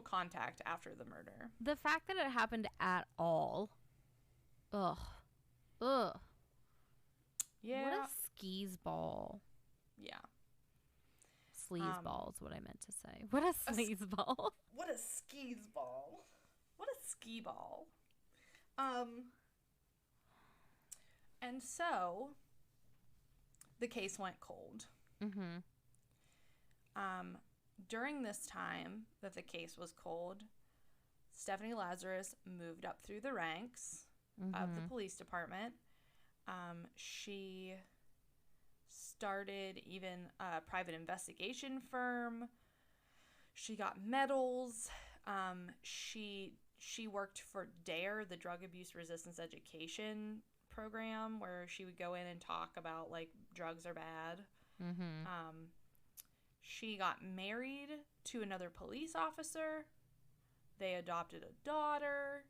contact after the murder. The fact that it happened at all. Ugh. Yeah. What a skis ball. Yeah. Sleaze ball is what I meant to say. What a sleaze ball. What a skis ball. What a ski ball. And so the case went cold. Mm-hmm. During this time that the case was cold, Stephanie Lazarus moved up through the ranks of the police department. She started even a private investigation firm. She got medals. She worked for DARE, the Drug Abuse Resistance Education program, where she would go in and talk about, like, drugs are bad. Mm-hmm. She got married to another police officer. They adopted a daughter.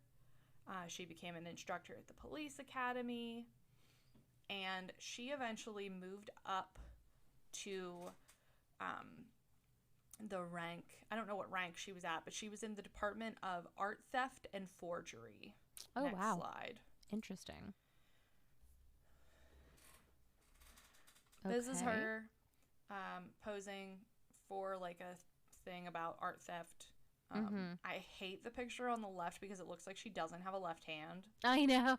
She became an instructor at the police academy. And she eventually moved up to the rank. I don't know what rank she was at, but she was in the Department of Art Theft and Forgery. Oh, Next wow. slide. Interesting. This is her posing for, like, a thing about art theft. I hate the picture on the left because it looks like she doesn't have a left hand. I know.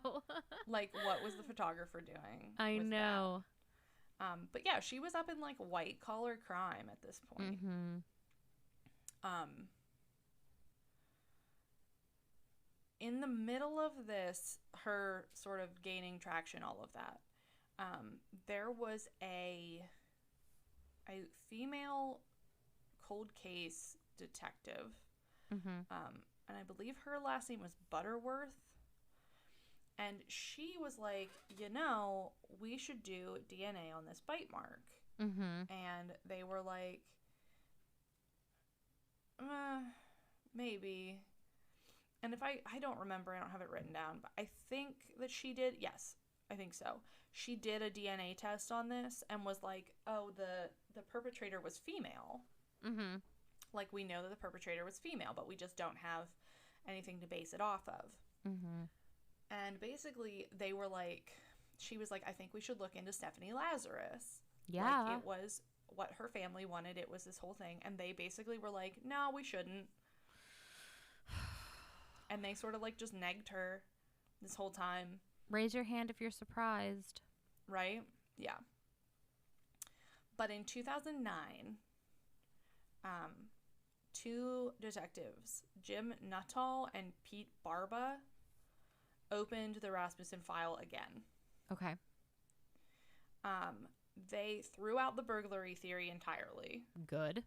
Like, what was the photographer doing? I know. But yeah, she was up in, like, white collar crime at this point. In the middle of this, her sort of gaining traction, all of that, there was a female cold case detective. And I believe her last name was Butterworth. And she was like, we should do DNA on this bite mark. And they were like, maybe. And if I don't remember, I don't have it written down, but I think that she did. Yes, I think so. She did a DNA test on this and was like, oh, the perpetrator was female. Like, we know that the perpetrator was female, but we just don't have anything to base it off of. And basically, they were like, she was like, I think we should look into Stephanie Lazarus. Yeah. Like, it was what her family wanted. It was this whole thing. And they basically were like, no, we shouldn't. And they sort of, like, just negged her this whole time. Raise your hand if you're surprised. Right? Yeah. But in 2009, two detectives, Jim Nuttall and Pete Barba, opened the Rasmussen file again. Okay. They threw out the burglary theory entirely. Good.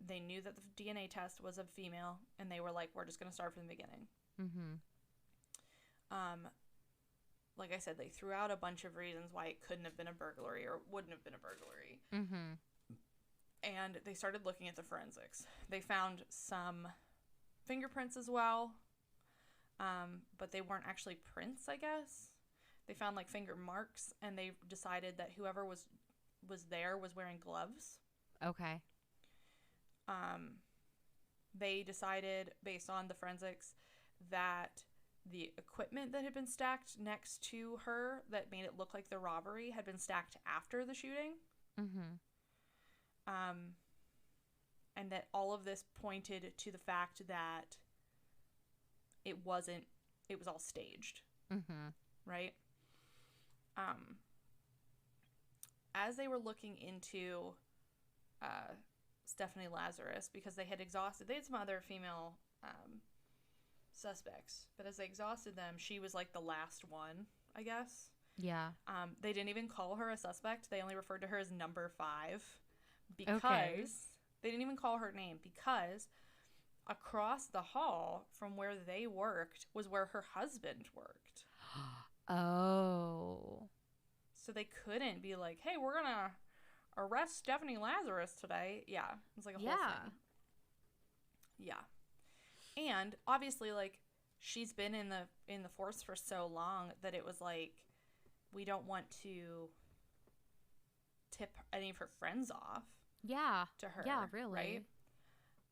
They knew that the DNA test was a female, and they were like, we're just going to start from the beginning. Like I said, they threw out a bunch of reasons why it couldn't have been a burglary or wouldn't have been a burglary. And they started looking at the forensics. They found some fingerprints as well, but they weren't actually prints, I guess. They found like finger marks, and they decided that whoever was there was wearing gloves. Okay. They decided, based on the forensics, that the equipment that had been stacked next to her that made it look like the robbery had been stacked after the shooting. Mm-hmm. And that all of this pointed to the fact that it was all staged. Mm-hmm. Right? As they were looking into Stephanie Lazarus, because they had some other female suspects, but as they exhausted them, she was like the last one, I guess. Yeah. They didn't even call her a suspect. They only referred to her as number 5 because they didn't even call her name, because across the hall from where they worked was where her husband worked. Oh. So they couldn't be like, hey, we're gonna arrest Stephanie Lazarus today. Yeah. It's like a whole thing. Yeah. And obviously, like, she's been in the force for so long that it was like, we don't want to tip any of her friends off. Yeah. To her. Yeah, really. Right?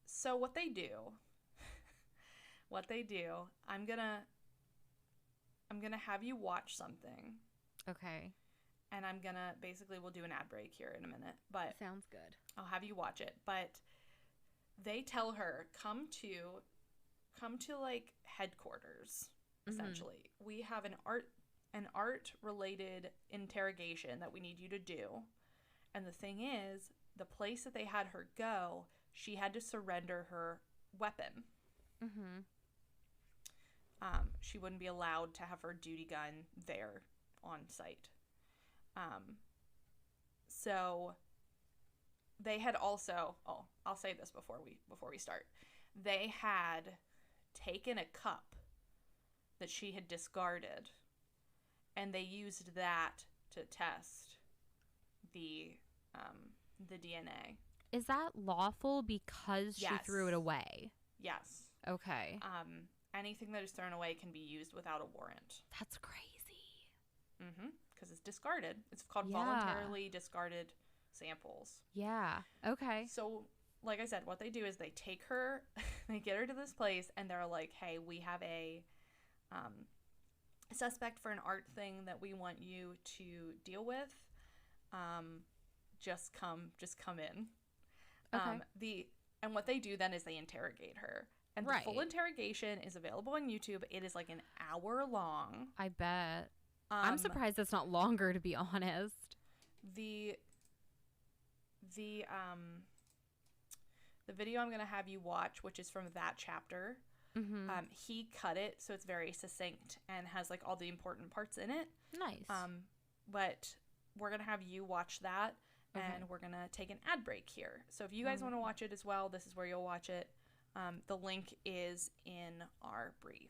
So what they do, I'm gonna have you watch something. Okay. And we'll do an ad break here in a minute, but sounds good. I'll have you watch it. But they tell her, come to like headquarters, essentially. We have an art related interrogation that we need you to do. And the thing is, the place that they had her go, she had to surrender her weapon. Mm-hmm. She wouldn't be allowed to have her duty gun there on site. So they had also, I'll say this before we start. They had taken a cup that she had discarded, and they used that to test the DNA. Is that lawful because she threw it away? Yes. Okay. Anything that is thrown away can be used without a warrant. That's crazy. Mm-hmm. Because it's discarded. It's called voluntarily discarded samples. Yeah. Okay. So, like I said, what they do is they take her, they get her to this place, and they're like, hey, we have a suspect for an art thing that we want you to deal with. Just come in. Okay. And what they do then is they interrogate her. And the full interrogation is available on YouTube. It is like an hour long. I bet. I'm surprised it's not longer, to be honest. The video I'm going to have you watch, which is from that chapter, he cut it so it's very succinct and has like all the important parts in it. Nice. But we're going to have you watch that, and we're going to take an ad break here. So if you guys want to watch it as well, this is where you'll watch it. The link is in our brief.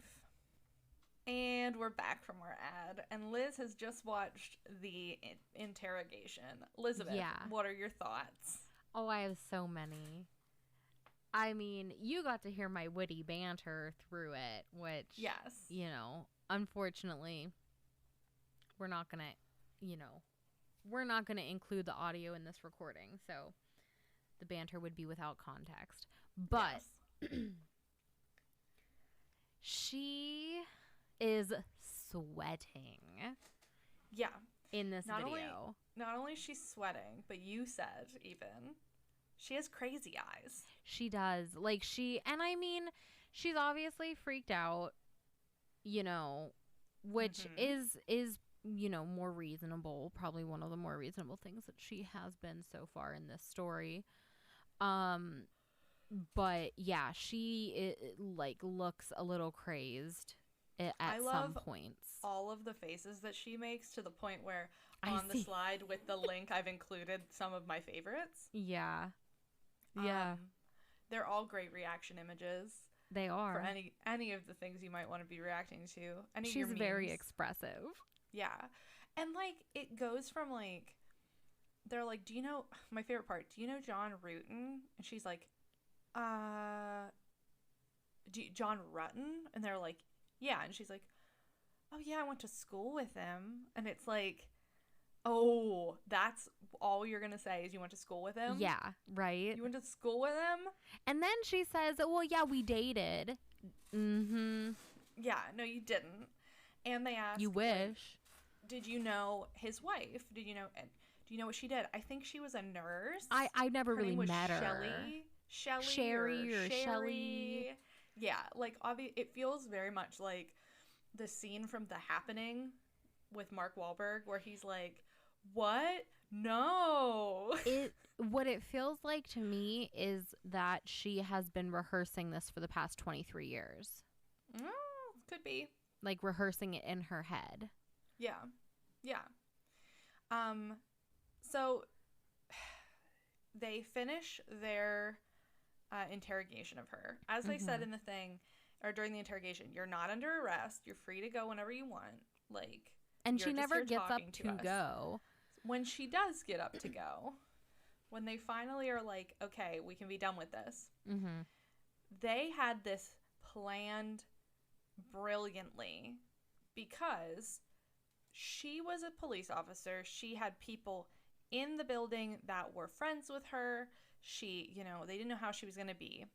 And we're back from our ad, and Liz has just watched the interrogation. Elizabeth, what are your thoughts? Oh, I have so many. I mean, you got to hear my witty banter through it, which, you know, unfortunately, we're not going to include the audio in this recording, so the banter would be without context. But she is sweating. Yeah. In this video. Not only is she sweating, but you said even she has crazy eyes. She does. Like she's obviously freaked out, you know, which is, you know, more reasonable, probably one of the more reasonable things that she has been so far in this story. But yeah, she like looks a little crazed at some points. All of the faces that she makes, to the point where on the slide with the link I've included some of my favorites. Yeah. They're all great reaction images. They are. For any of the things you might want to be reacting to. She's very expressive. Yeah. And like it goes from like, they're like, do you know, my favorite part, do you know John Rutten? And she's like, John Rutten? And they're like, yeah. And she's like, oh yeah, I went to school with him. And it's like, oh, that's all you're gonna say is you went to school with him? Yeah, right. You went to school with him? And then she says, well, yeah, we dated. Mm-hmm. Yeah, no, you didn't. And they ask, You wish. did you know his wife? Do you know what she did? I think she was a nurse. I never Her really name was met her. Shelly or Shelly. Shelly. Yeah, like it feels very much like the scene from The Happening with Mark Wahlberg where he's like, "What? No." What it feels like to me is that she has been rehearsing this for the past 23 years. Could be. Like rehearsing it in her head. Yeah. Yeah. So they finish their interrogation of her. As they said in the thing, or during the interrogation, you're not under arrest. You're free to go whenever you want. Like, and she never gets up to us. go. When she does get up to go, when they finally are like, okay, we can be done with this, they had this planned brilliantly because she was a police officer. She had people in the building that were friends with her. She, they didn't know how she was going to be.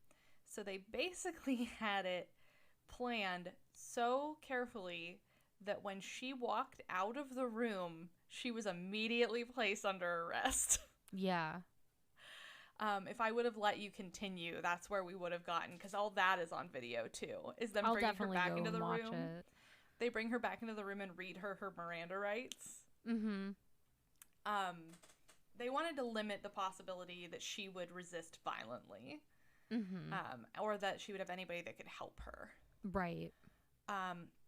So they basically had it planned so carefully that when she walked out of the room, she was immediately placed under arrest. Yeah. If I would have let you continue, that's where we would have gotten, because all that is on video too. Is them I'll bringing her definitely back go into the and watch room. it. They bring her back into the room and read her Miranda rights. They wanted to limit the possibility that she would resist violently, or that she would have anybody that could help her. Right.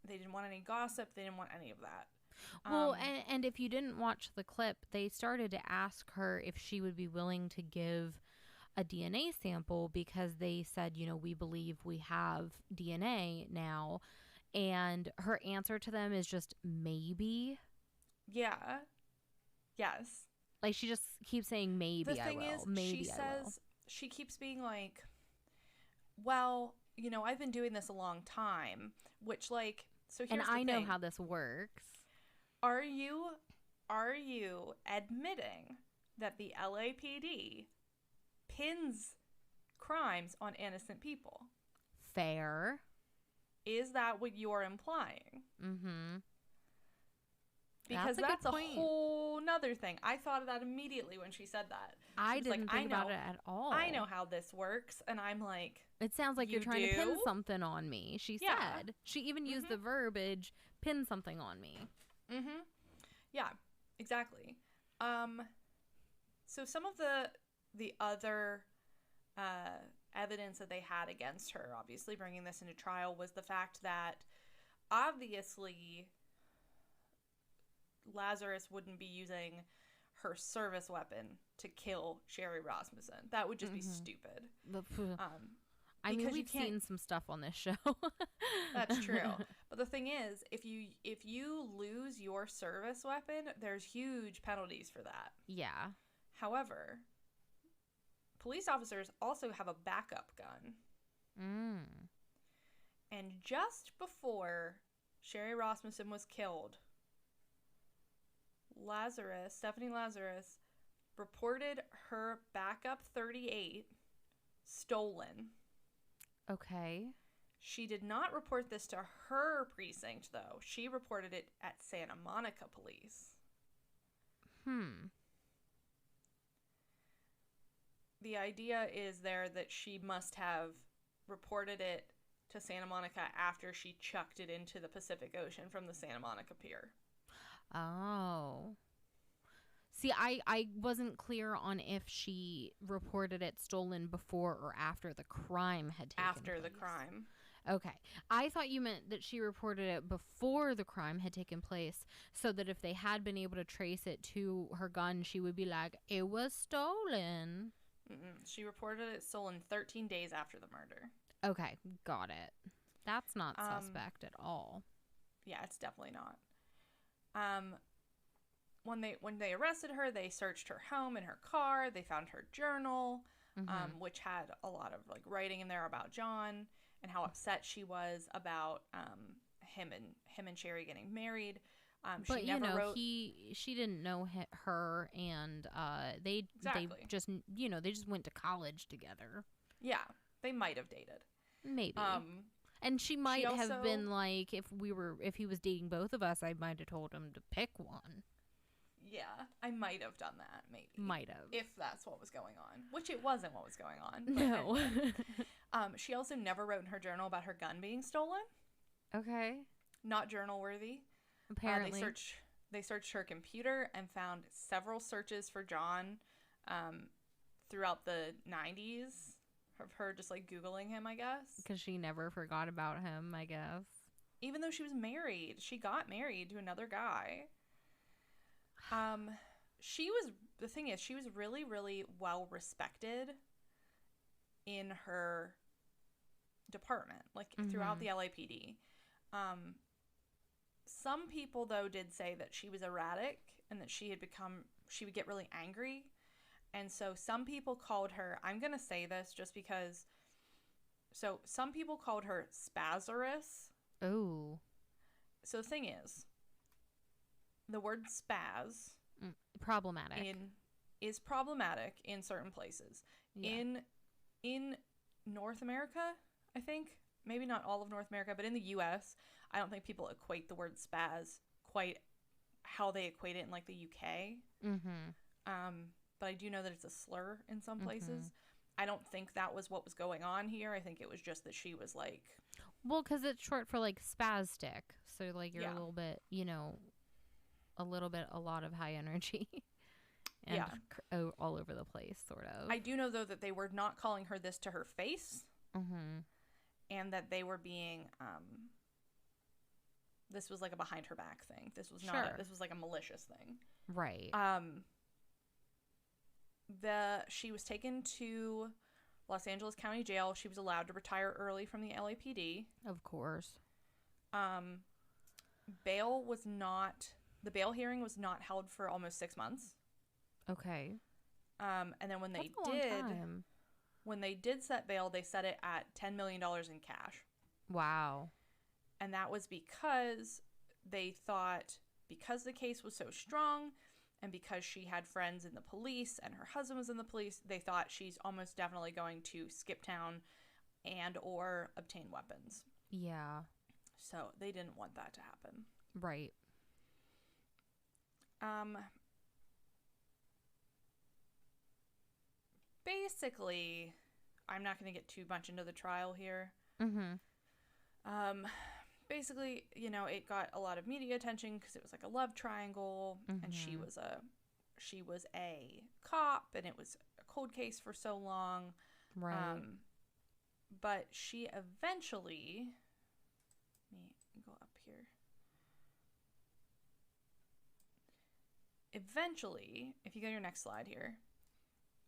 They didn't want any gossip. They didn't want any of that. Well, and if you didn't watch the clip, they started to ask her if she would be willing to give a DNA sample because they said, we believe we have DNA now. And her answer to them is just maybe. Yeah. Yes. Like, she just keeps saying maybe. The thing I will. is, maybe she I says, will. she keeps being like, well, I've been doing this a long time, which, like, so here's and I the know thing. how this works. Are you admitting that the LAPD pins crimes on innocent people? Fair. Is that what you're implying? Mm-hmm. Because that's a whole nother thing. I thought of that immediately when she said that. I didn't think about it at all. I know how this works. And I'm like, it sounds like you're trying to pin something on me, she said. She even used the verbiage, pin something on me. Yeah, exactly. So some of the other evidence that they had against her, obviously bringing this into trial, was the fact that obviously Lazarus wouldn't be using her service weapon to kill Sherri Rasmussen. That would just be stupid. I mean, we've seen some stuff on this show. That's true. But the thing is, if you lose your service weapon, there's huge penalties for that. Yeah. However, police officers also have a backup gun. And just before Sherri Rasmussen was killed, Stephanie Lazarus, reported her backup .38 stolen. Okay. She did not report this to her precinct, though. She reported it at Santa Monica Police. The idea is there that she must have reported it to Santa Monica after she chucked it into the Pacific Ocean from the Santa Monica Pier. Oh. See, I wasn't clear on if she reported it stolen before or after the crime had taken place. After the crime. Okay. I thought you meant that she reported it before the crime had taken place, so that if they had been able to trace it to her gun, she would be like, it was stolen. She reported it stolen 13 days after the murder. Okay, got it. That's not suspect at all. Yeah, it's definitely not. When they arrested her, they searched her home and her car. They found her journal, which had a lot of like writing in there about John and how upset she was about him and Sherri getting married. But she never wrote. she didn't know her, and they just they just went to college together. Yeah, they might have dated. Maybe. And she might have been like, if he was dating both of us, I might have told him to pick one. Yeah, I might have done that, maybe. Might have. If that's what was going on. Which it wasn't what was going on. No. She also never wrote in her journal about her gun being stolen. Okay. Not journal worthy. Apparently. They searched her computer and found several searches for John throughout the 90s of her just like Googling him, I guess. Because she never forgot about him, I guess. Even though she was married. She got married to another guy. The thing is, she was really, really well respected in her department, like throughout the LAPD. Some people, though, did say that she was erratic and that she would get really angry. And so some people called her, I'm going to say this just because, so some people called her Spazarus. Oh. So the thing is, the word spaz problematic is problematic in certain places. Yeah. In North America, I think, maybe not all of North America, but in the US, I don't think people equate the word spaz quite how they equate it in like the UK. But I do know that it's a slur in some places. I don't think that was what was going on here. I think it was just that she was like, well, because it's short for like spastic, so like you're a little bit, a lot of high energy and all over the place, sort of. I do know, though, that they were not calling her this to her face, and that they were being, this was like a behind her back thing. This was not, this was like a malicious thing. Right. She was taken to Los Angeles County Jail. She was allowed to retire early from the LAPD. Of course. The bail hearing was not held for almost 6 months. Okay. And then when they did set bail, they set it at $10 million in cash. Wow. And that was because they thought, because the case was so strong and because she had friends in the police and her husband was in the police, they thought she's almost definitely going to skip town and or obtain weapons. Yeah. So they didn't want that to happen. Right. Basically, I'm not going to get too much into the trial here. Basically, it got a lot of media attention because it was like a love triangle, and she was a cop, and it was a cold case for so long. Right. But she eventually, let me go up here. Eventually, if you go to your next slide here,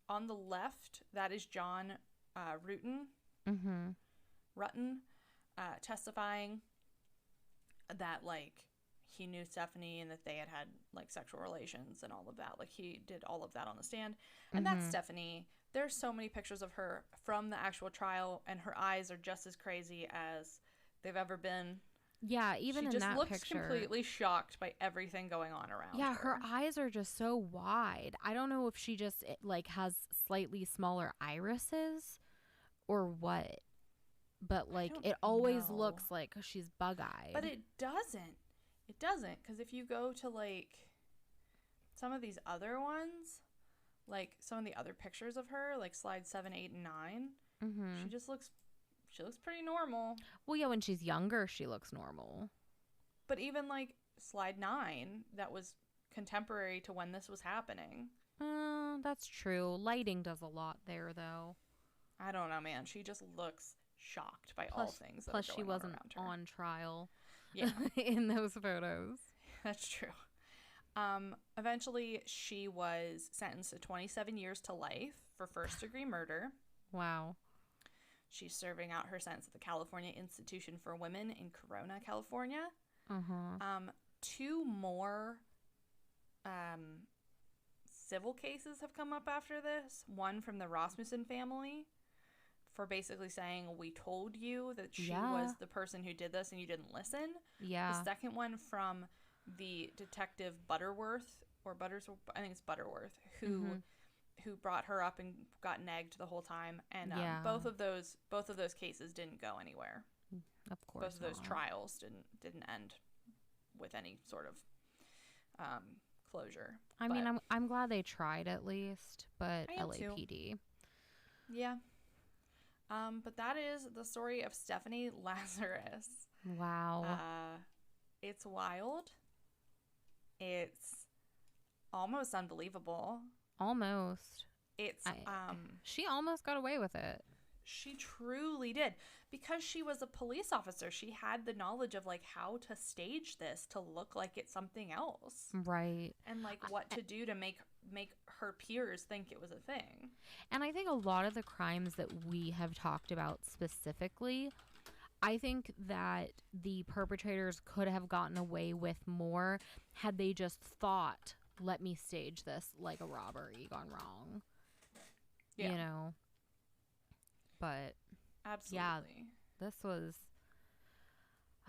on the left, that is John Rutten, testifying that, like, he knew Stephanie and that they had like, sexual relations and all of that. Like, he did all of that on the stand. And that's Stephanie. There's so many pictures of her from the actual trial, and her eyes are just as crazy as they've ever been. Yeah, even in that picture. She just looks completely shocked by everything going on around her. Yeah, her eyes are just so wide. I don't know if she just, like, has slightly smaller irises or what. But, like, it always looks like she's bug-eyed. But it doesn't. It doesn't. Because if you go to, like, some of these other ones, like, some of the other pictures of her, like slides 7, 8, and 9, she just looks... She looks pretty normal. Well, yeah, when she's younger, she looks normal. But even, like, slide 9, that was contemporary to when this was happening. That's true. Lighting does a lot there, though. I don't know, man. She just looks shocked by all things that are going on around her. Plus, she wasn't on trial in those photos. That's true. Eventually, she was sentenced to 27 years to life for first-degree murder. Wow. She's serving out her sentence at the California Institution for Women in Corona, California. 2 more civil cases have come up after this. One from the Rasmussen family for basically saying, we told you that she Yeah. was the person who did this and you didn't listen. Yeah. The second one from the detective Butterworth, I think it's Butterworth, who brought her up and got nagged the whole time. And Yeah. both of those cases didn't go anywhere. Of course. Both of those not. trials didn't end with any sort of closure. I mean, I'm glad they tried at least, but I am too. LAPD. Yeah. But that is the story of Stephanie Lazarus. Wow. It's wild. It's almost unbelievable. Almost. It's She almost got away with it. She truly did, because she was a police officer. She had the knowledge of like how to stage this to look like it's something else, Right. and like what to do to make her peers think it was a thing. And I think a lot of the crimes that we have talked about specifically, I think that the perpetrators could have gotten away with more had they just thought, let me stage this like a robbery gone wrong. Yeah. You know? But Absolutely. yeah, this was,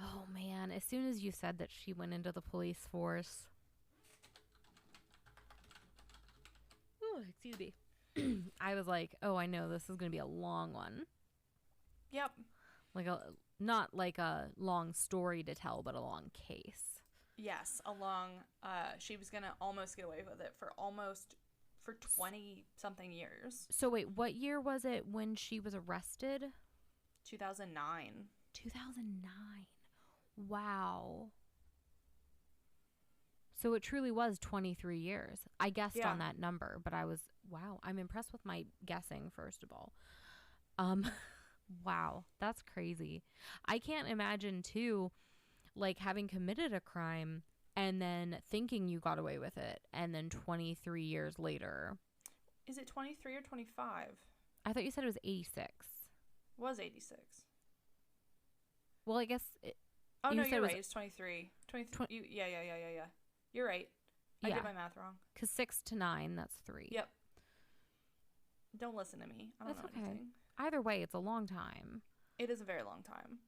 oh man, as soon as you said that she went into the police force. Ooh, excuse me. I was like, oh, I know this is going to be a long one. Yep. Not like a long story to tell, but a long case. Yes, she was gonna almost get away with it for 20 something years. So wait, what year was it when she was arrested? 2009. 2009. Wow. So it truly was 23 years. I guessed on that number, but wow, I'm impressed with my guessing, first of all. Wow, that's crazy. I can't imagine too, like having committed a crime and then thinking you got away with it, and then 23 years later. Is it 23 or 25? I thought you said it was 86. It was 86. Well, I guess. Oh, no, you're right. It's 23. 23. Yeah. You're right. I did my math wrong. Because 6 to 9, that's 3. Yep. Don't listen to me. I don't know anything. Either way, it's a long time. It is a very long time.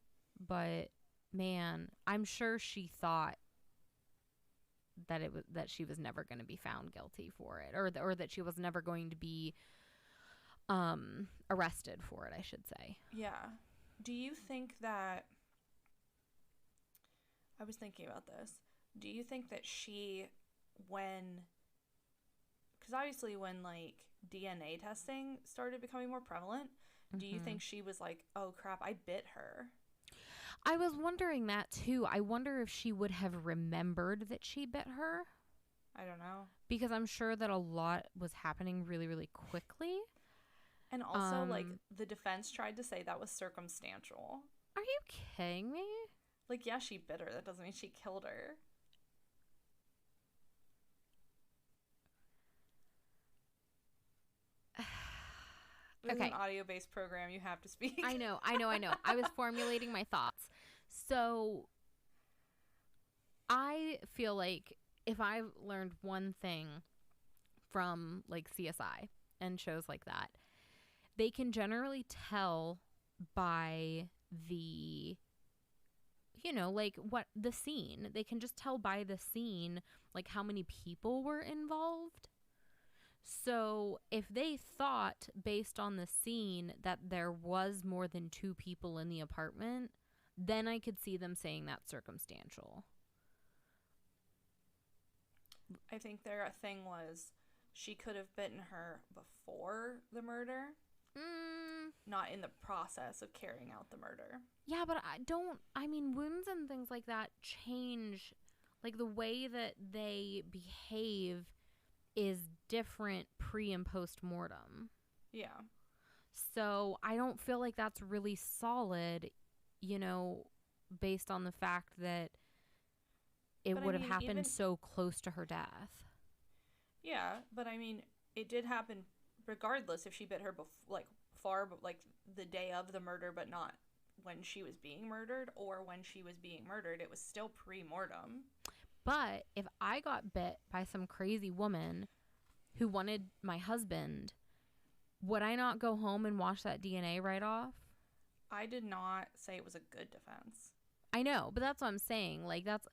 But man, I'm sure she thought that she was never going to be found guilty for it, or that she was never going to be arrested for it, I should say. Yeah. Do you think that, I was thinking about this, do you think that because obviously when like DNA testing started becoming more prevalent, do you think she was like, oh crap, I bit her? I was wondering that too. I wonder if she would have remembered that she bit her. I don't know. Because I'm sure that a lot was happening really, really quickly. And also, like, the defense tried to say that was circumstantial. Are you kidding me? Like, yeah, she bit her. That doesn't mean she killed her. This is an audio-based program. You have to speak. I know. I was formulating my thoughts. So, I feel like if I've learned one thing from, like, CSI and shows like that, they can generally tell by the, like, what the scene. They can just tell by the scene, like, how many people were involved. So if they thought, based on the scene, that there was more than 2 people in the apartment, then I could see them saying that's circumstantial. I think their thing was she could have bitten her before the murder, not in the process of carrying out the murder. Yeah, but wounds and things like that change. Like, the way that they behave is different pre and post mortem. Yeah. So I don't feel like that's really solid, based on the fact that it would have happened so close to her death. Yeah, but I mean, it did happen regardless if she bit her the day of the murder, but not when she was being murdered, or when she was being murdered. It was still pre-mortem. But if I got bit by some crazy woman who wanted my husband, would I not go home and wash that DNA right off? I did not say it was a good defense. I know, but that's what I'm saying. Like, that's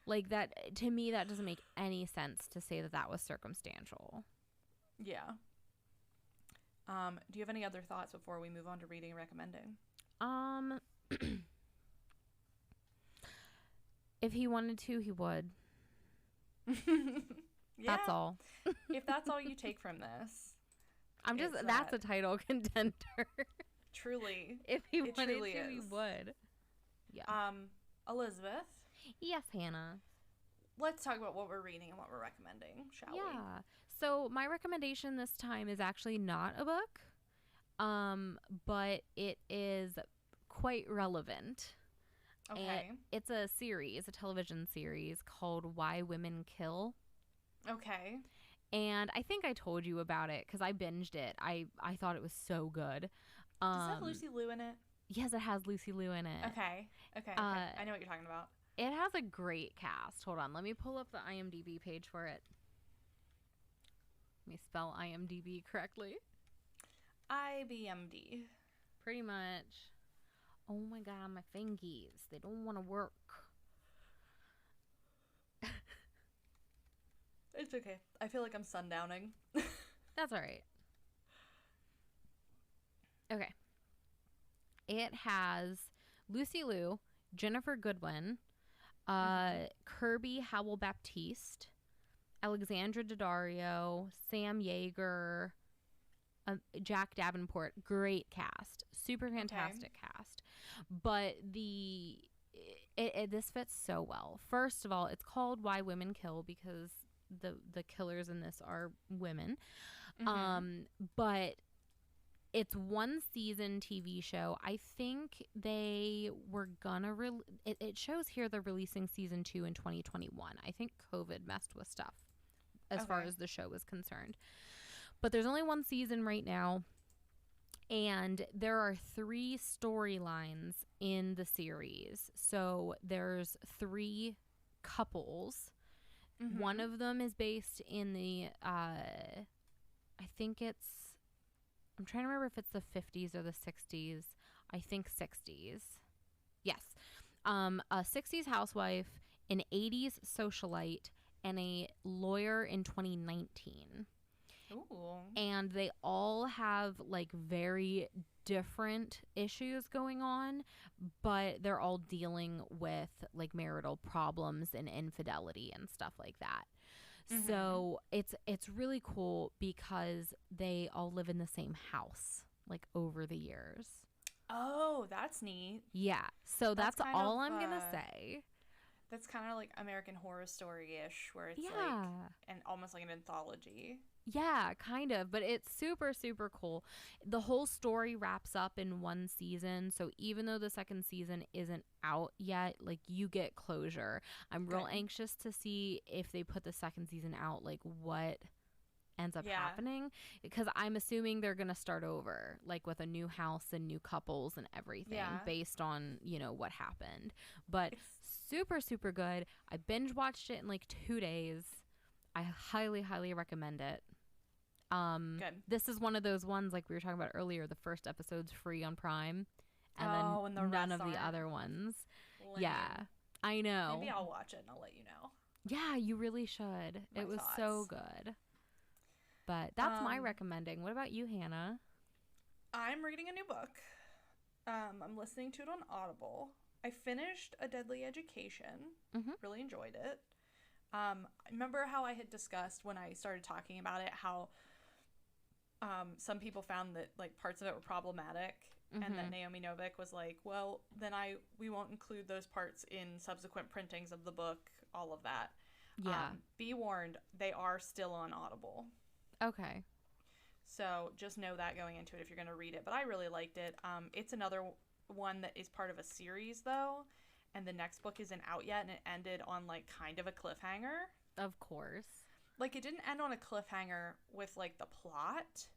like that to me. That doesn't make any sense to say that that was circumstantial. Yeah. Do you have any other thoughts before we move on to reading and recommending? If he wanted to, he would. Yeah. That's all. If that's all you take from this, that's a title contender. Truly. If he It wanted truly to, he is. would. Yeah. Elizabeth, Yes, Hannah. let's talk about what we're reading and what we're recommending, shall we? Yeah. So my recommendation this time is actually not a book, but it is quite relevant. Okay. It's a series, a television series called Why Women Kill. Okay. And I think I told you about it because I binged it. I thought it was so good. Does it have Lucy Liu in it? Yes, it has Lucy Liu in it. Okay. I know what you're talking about. It has a great cast. Hold on. Let me pull up the IMDb page for it. Let me spell IMDb correctly. IBMD. Pretty much. Oh my God, my fingies. They don't want to work. It's okay. I feel like I'm sundowning. That's all right. Okay. It has Lucy Liu, Jennifer Goodwin, Kirby Howell Baptiste, Alexandra Daddario, Sam Yeager, Jack Davenport. Great cast. Super fantastic cast. But this fits so well. First of all, it's called Why Women Kill because the killers in this are women. But it's one season TV show. I think they were gonna it shows here they're releasing season 2 in 2021. I think COVID messed with stuff as far as the show is concerned. But there's only one season right now, and there are 3 storylines in the series. So there's 3 couples. One of them is based in the I think I'm trying to remember if it's the 50s or the 60s. I think 60s. Yes. A 60s housewife, an 80s socialite, and a lawyer in 2019. Ooh. And they all have like very different issues going on, but they're all dealing with like marital problems and infidelity and stuff like that. So it's really cool because they all live in the same house like over the years. Oh, that's neat. Yeah. So that's all I'm going to of, say. That's kind of like American Horror Story-ish, where it's like almost like an anthology. Yeah, kind of, but it's super, super cool. The whole story wraps up in one season, so even though the second season isn't out yet, like, you get closure. I'm real anxious to see if they put the second season out, like, what ends up happening, because I'm assuming they're gonna start over, like, with a new house and new couples and everything based on, you know, what happened. But super, super good. I binge watched it in like 2 days. I highly, highly recommend it. Good. This is one of those ones like we were talking about earlier. The first episode's free on Prime, and then none of the other ones. Lame. Yeah, I know. Maybe I'll watch it and I'll let you know. Yeah, you really should. It was so good. But that's my recommending. What about you, Hannah? I'm reading a new book. I'm listening to it on Audible. I finished A Deadly Education. Really enjoyed it. Remember how I had discussed when I started talking about it how some people found that like parts of it were problematic, and that Naomi Novik was like, well, then we won't include those parts in subsequent printings of the book, all of that. Yeah. Be warned, they are still on Audible. Okay. So just know that going into it if you're going to read it. But I really liked it. It's another one that is part of a series, though. And the next book isn't out yet, and it ended on, like, kind of a cliffhanger. Of course. Like, it didn't end on a cliffhanger with, like, the plot.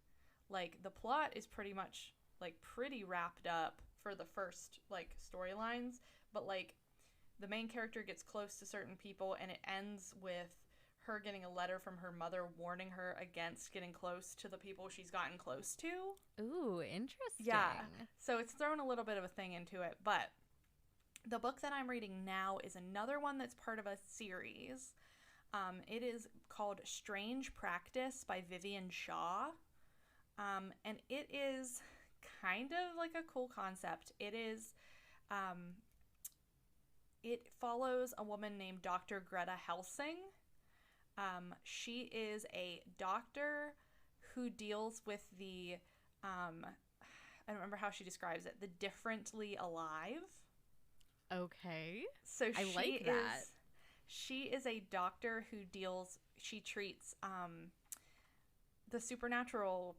Like, the plot is pretty much, like, pretty wrapped up for the first, like, storylines. But, like, the main character gets close to certain people, and it ends with her getting a letter from her mother warning her against getting close to the people she's gotten close to. Ooh, interesting. Yeah. So it's thrown a little bit of a thing into it. But the book that I'm reading now is another one that's part of a series. It is called Strange Practice by Vivian Shaw. And it is kind of like a cool concept. It follows a woman named Dr. Greta Helsing. She is a doctor who deals with the, I don't remember how she describes it, the differently alive. Okay. So I like that. She is a doctor who treats the supernatural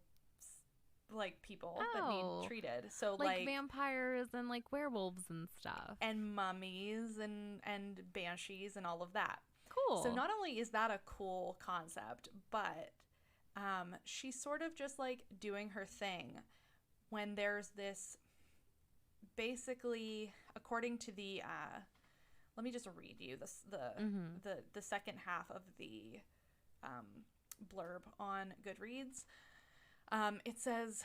like people that need treated. So like vampires and like werewolves and stuff. And mummies and banshees and all of that. Cool. So not only is that a cool concept, but she's sort of just like doing her thing when there's this, basically, according to the let me just read you the second half of the blurb on Goodreads. It says,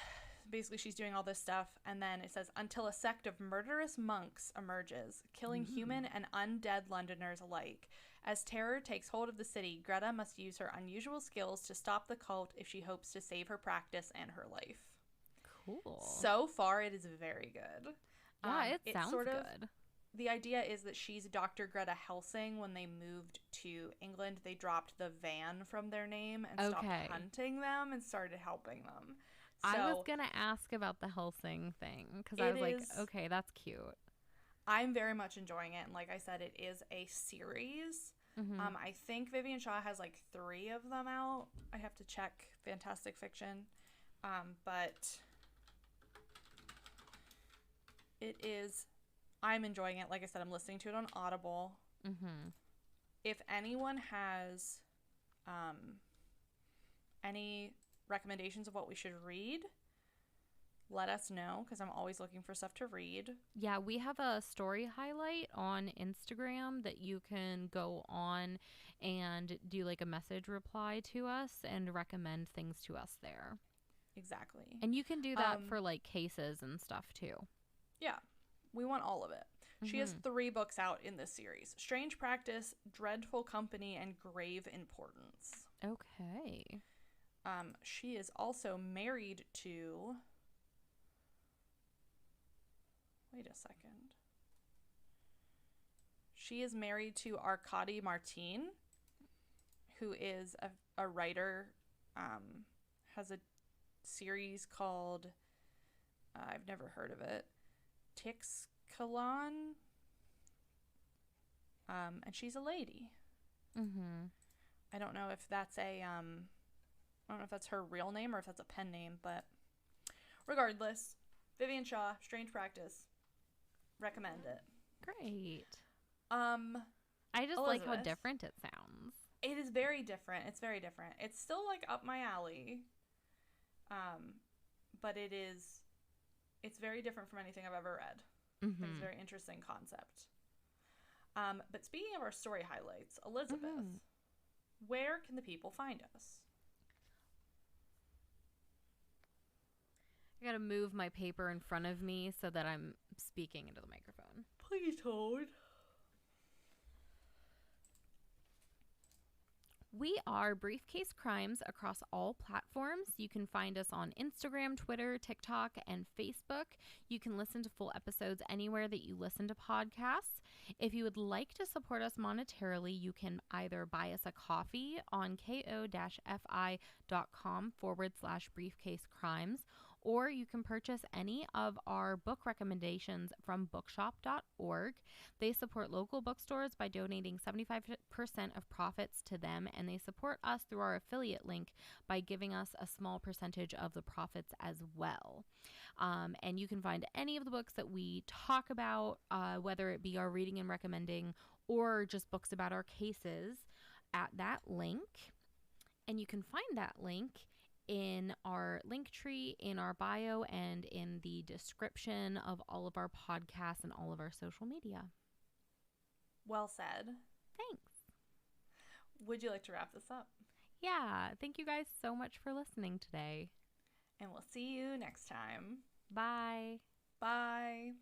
basically, she's doing all this stuff, and then it says, until a sect of murderous monks emerges, killing human and undead Londoners alike. As terror takes hold of the city, Greta must use her unusual skills to stop the cult if she hopes to save her practice and her life. Cool. So far, it is very good. Yeah, it sounds good. The idea is that she's Dr. Greta Helsing. When they moved to England, they dropped the van from their name and stopped hunting them and started helping them. So, I was going to ask about the Helsing thing because I was like, okay, that's cute. I'm very much enjoying it. And like I said, it is a series. I think Vivian Shaw has like 3 of them out. I have to check Fantastic Fiction. But it is... I'm enjoying it. Like I said, I'm listening to it on Audible. If anyone has any recommendations of what we should read, let us know, because I'm always looking for stuff to read. Yeah, we have a story highlight on Instagram that you can go on and do like a message reply to us and recommend things to us there. Exactly. And you can do that for like cases and stuff too. Yeah. We want all of it. She has 3 books out in this series: Strange Practice, Dreadful Company, and Grave Importance. Okay. She is also married to... Wait a second. She is married to Arkady Martin, who is a writer, has a series called... I've never heard of it. Tixkalan, and she's a lady. I don't know if that's I don't know if that's her real name or if that's a pen name, but regardless, Vivian Shaw, Strange Practice, recommend it. Great. I just like how different it sounds. It is very different. It's very different. It's still like up my alley, but it's very different from anything I've ever read. It's a very interesting concept. But speaking of our story highlights, Elizabeth, where can the people find us? I gotta move my paper in front of me so that I'm speaking into the microphone. Please hold. We are Briefcase Crimes across all platforms. You can find us on Instagram, Twitter, TikTok, and Facebook. You can listen to full episodes anywhere that you listen to podcasts. If you would like to support us monetarily, you can either buy us a coffee on ko-fi.com/briefcasecrimes, or you can purchase any of our book recommendations from bookshop.org. They support local bookstores by donating 75% of profits to them, and they support us through our affiliate link by giving us a small percentage of the profits as well. And you can find any of the books that we talk about, whether it be our reading and recommending or just books about our cases, at that link. And you can find that link in our link tree, in our bio, and in the description of all of our podcasts and all of our social media. Well said. Thanks. Would you like to wrap this up? Yeah. Thank you guys so much for listening today. And we'll see you next time. Bye. Bye.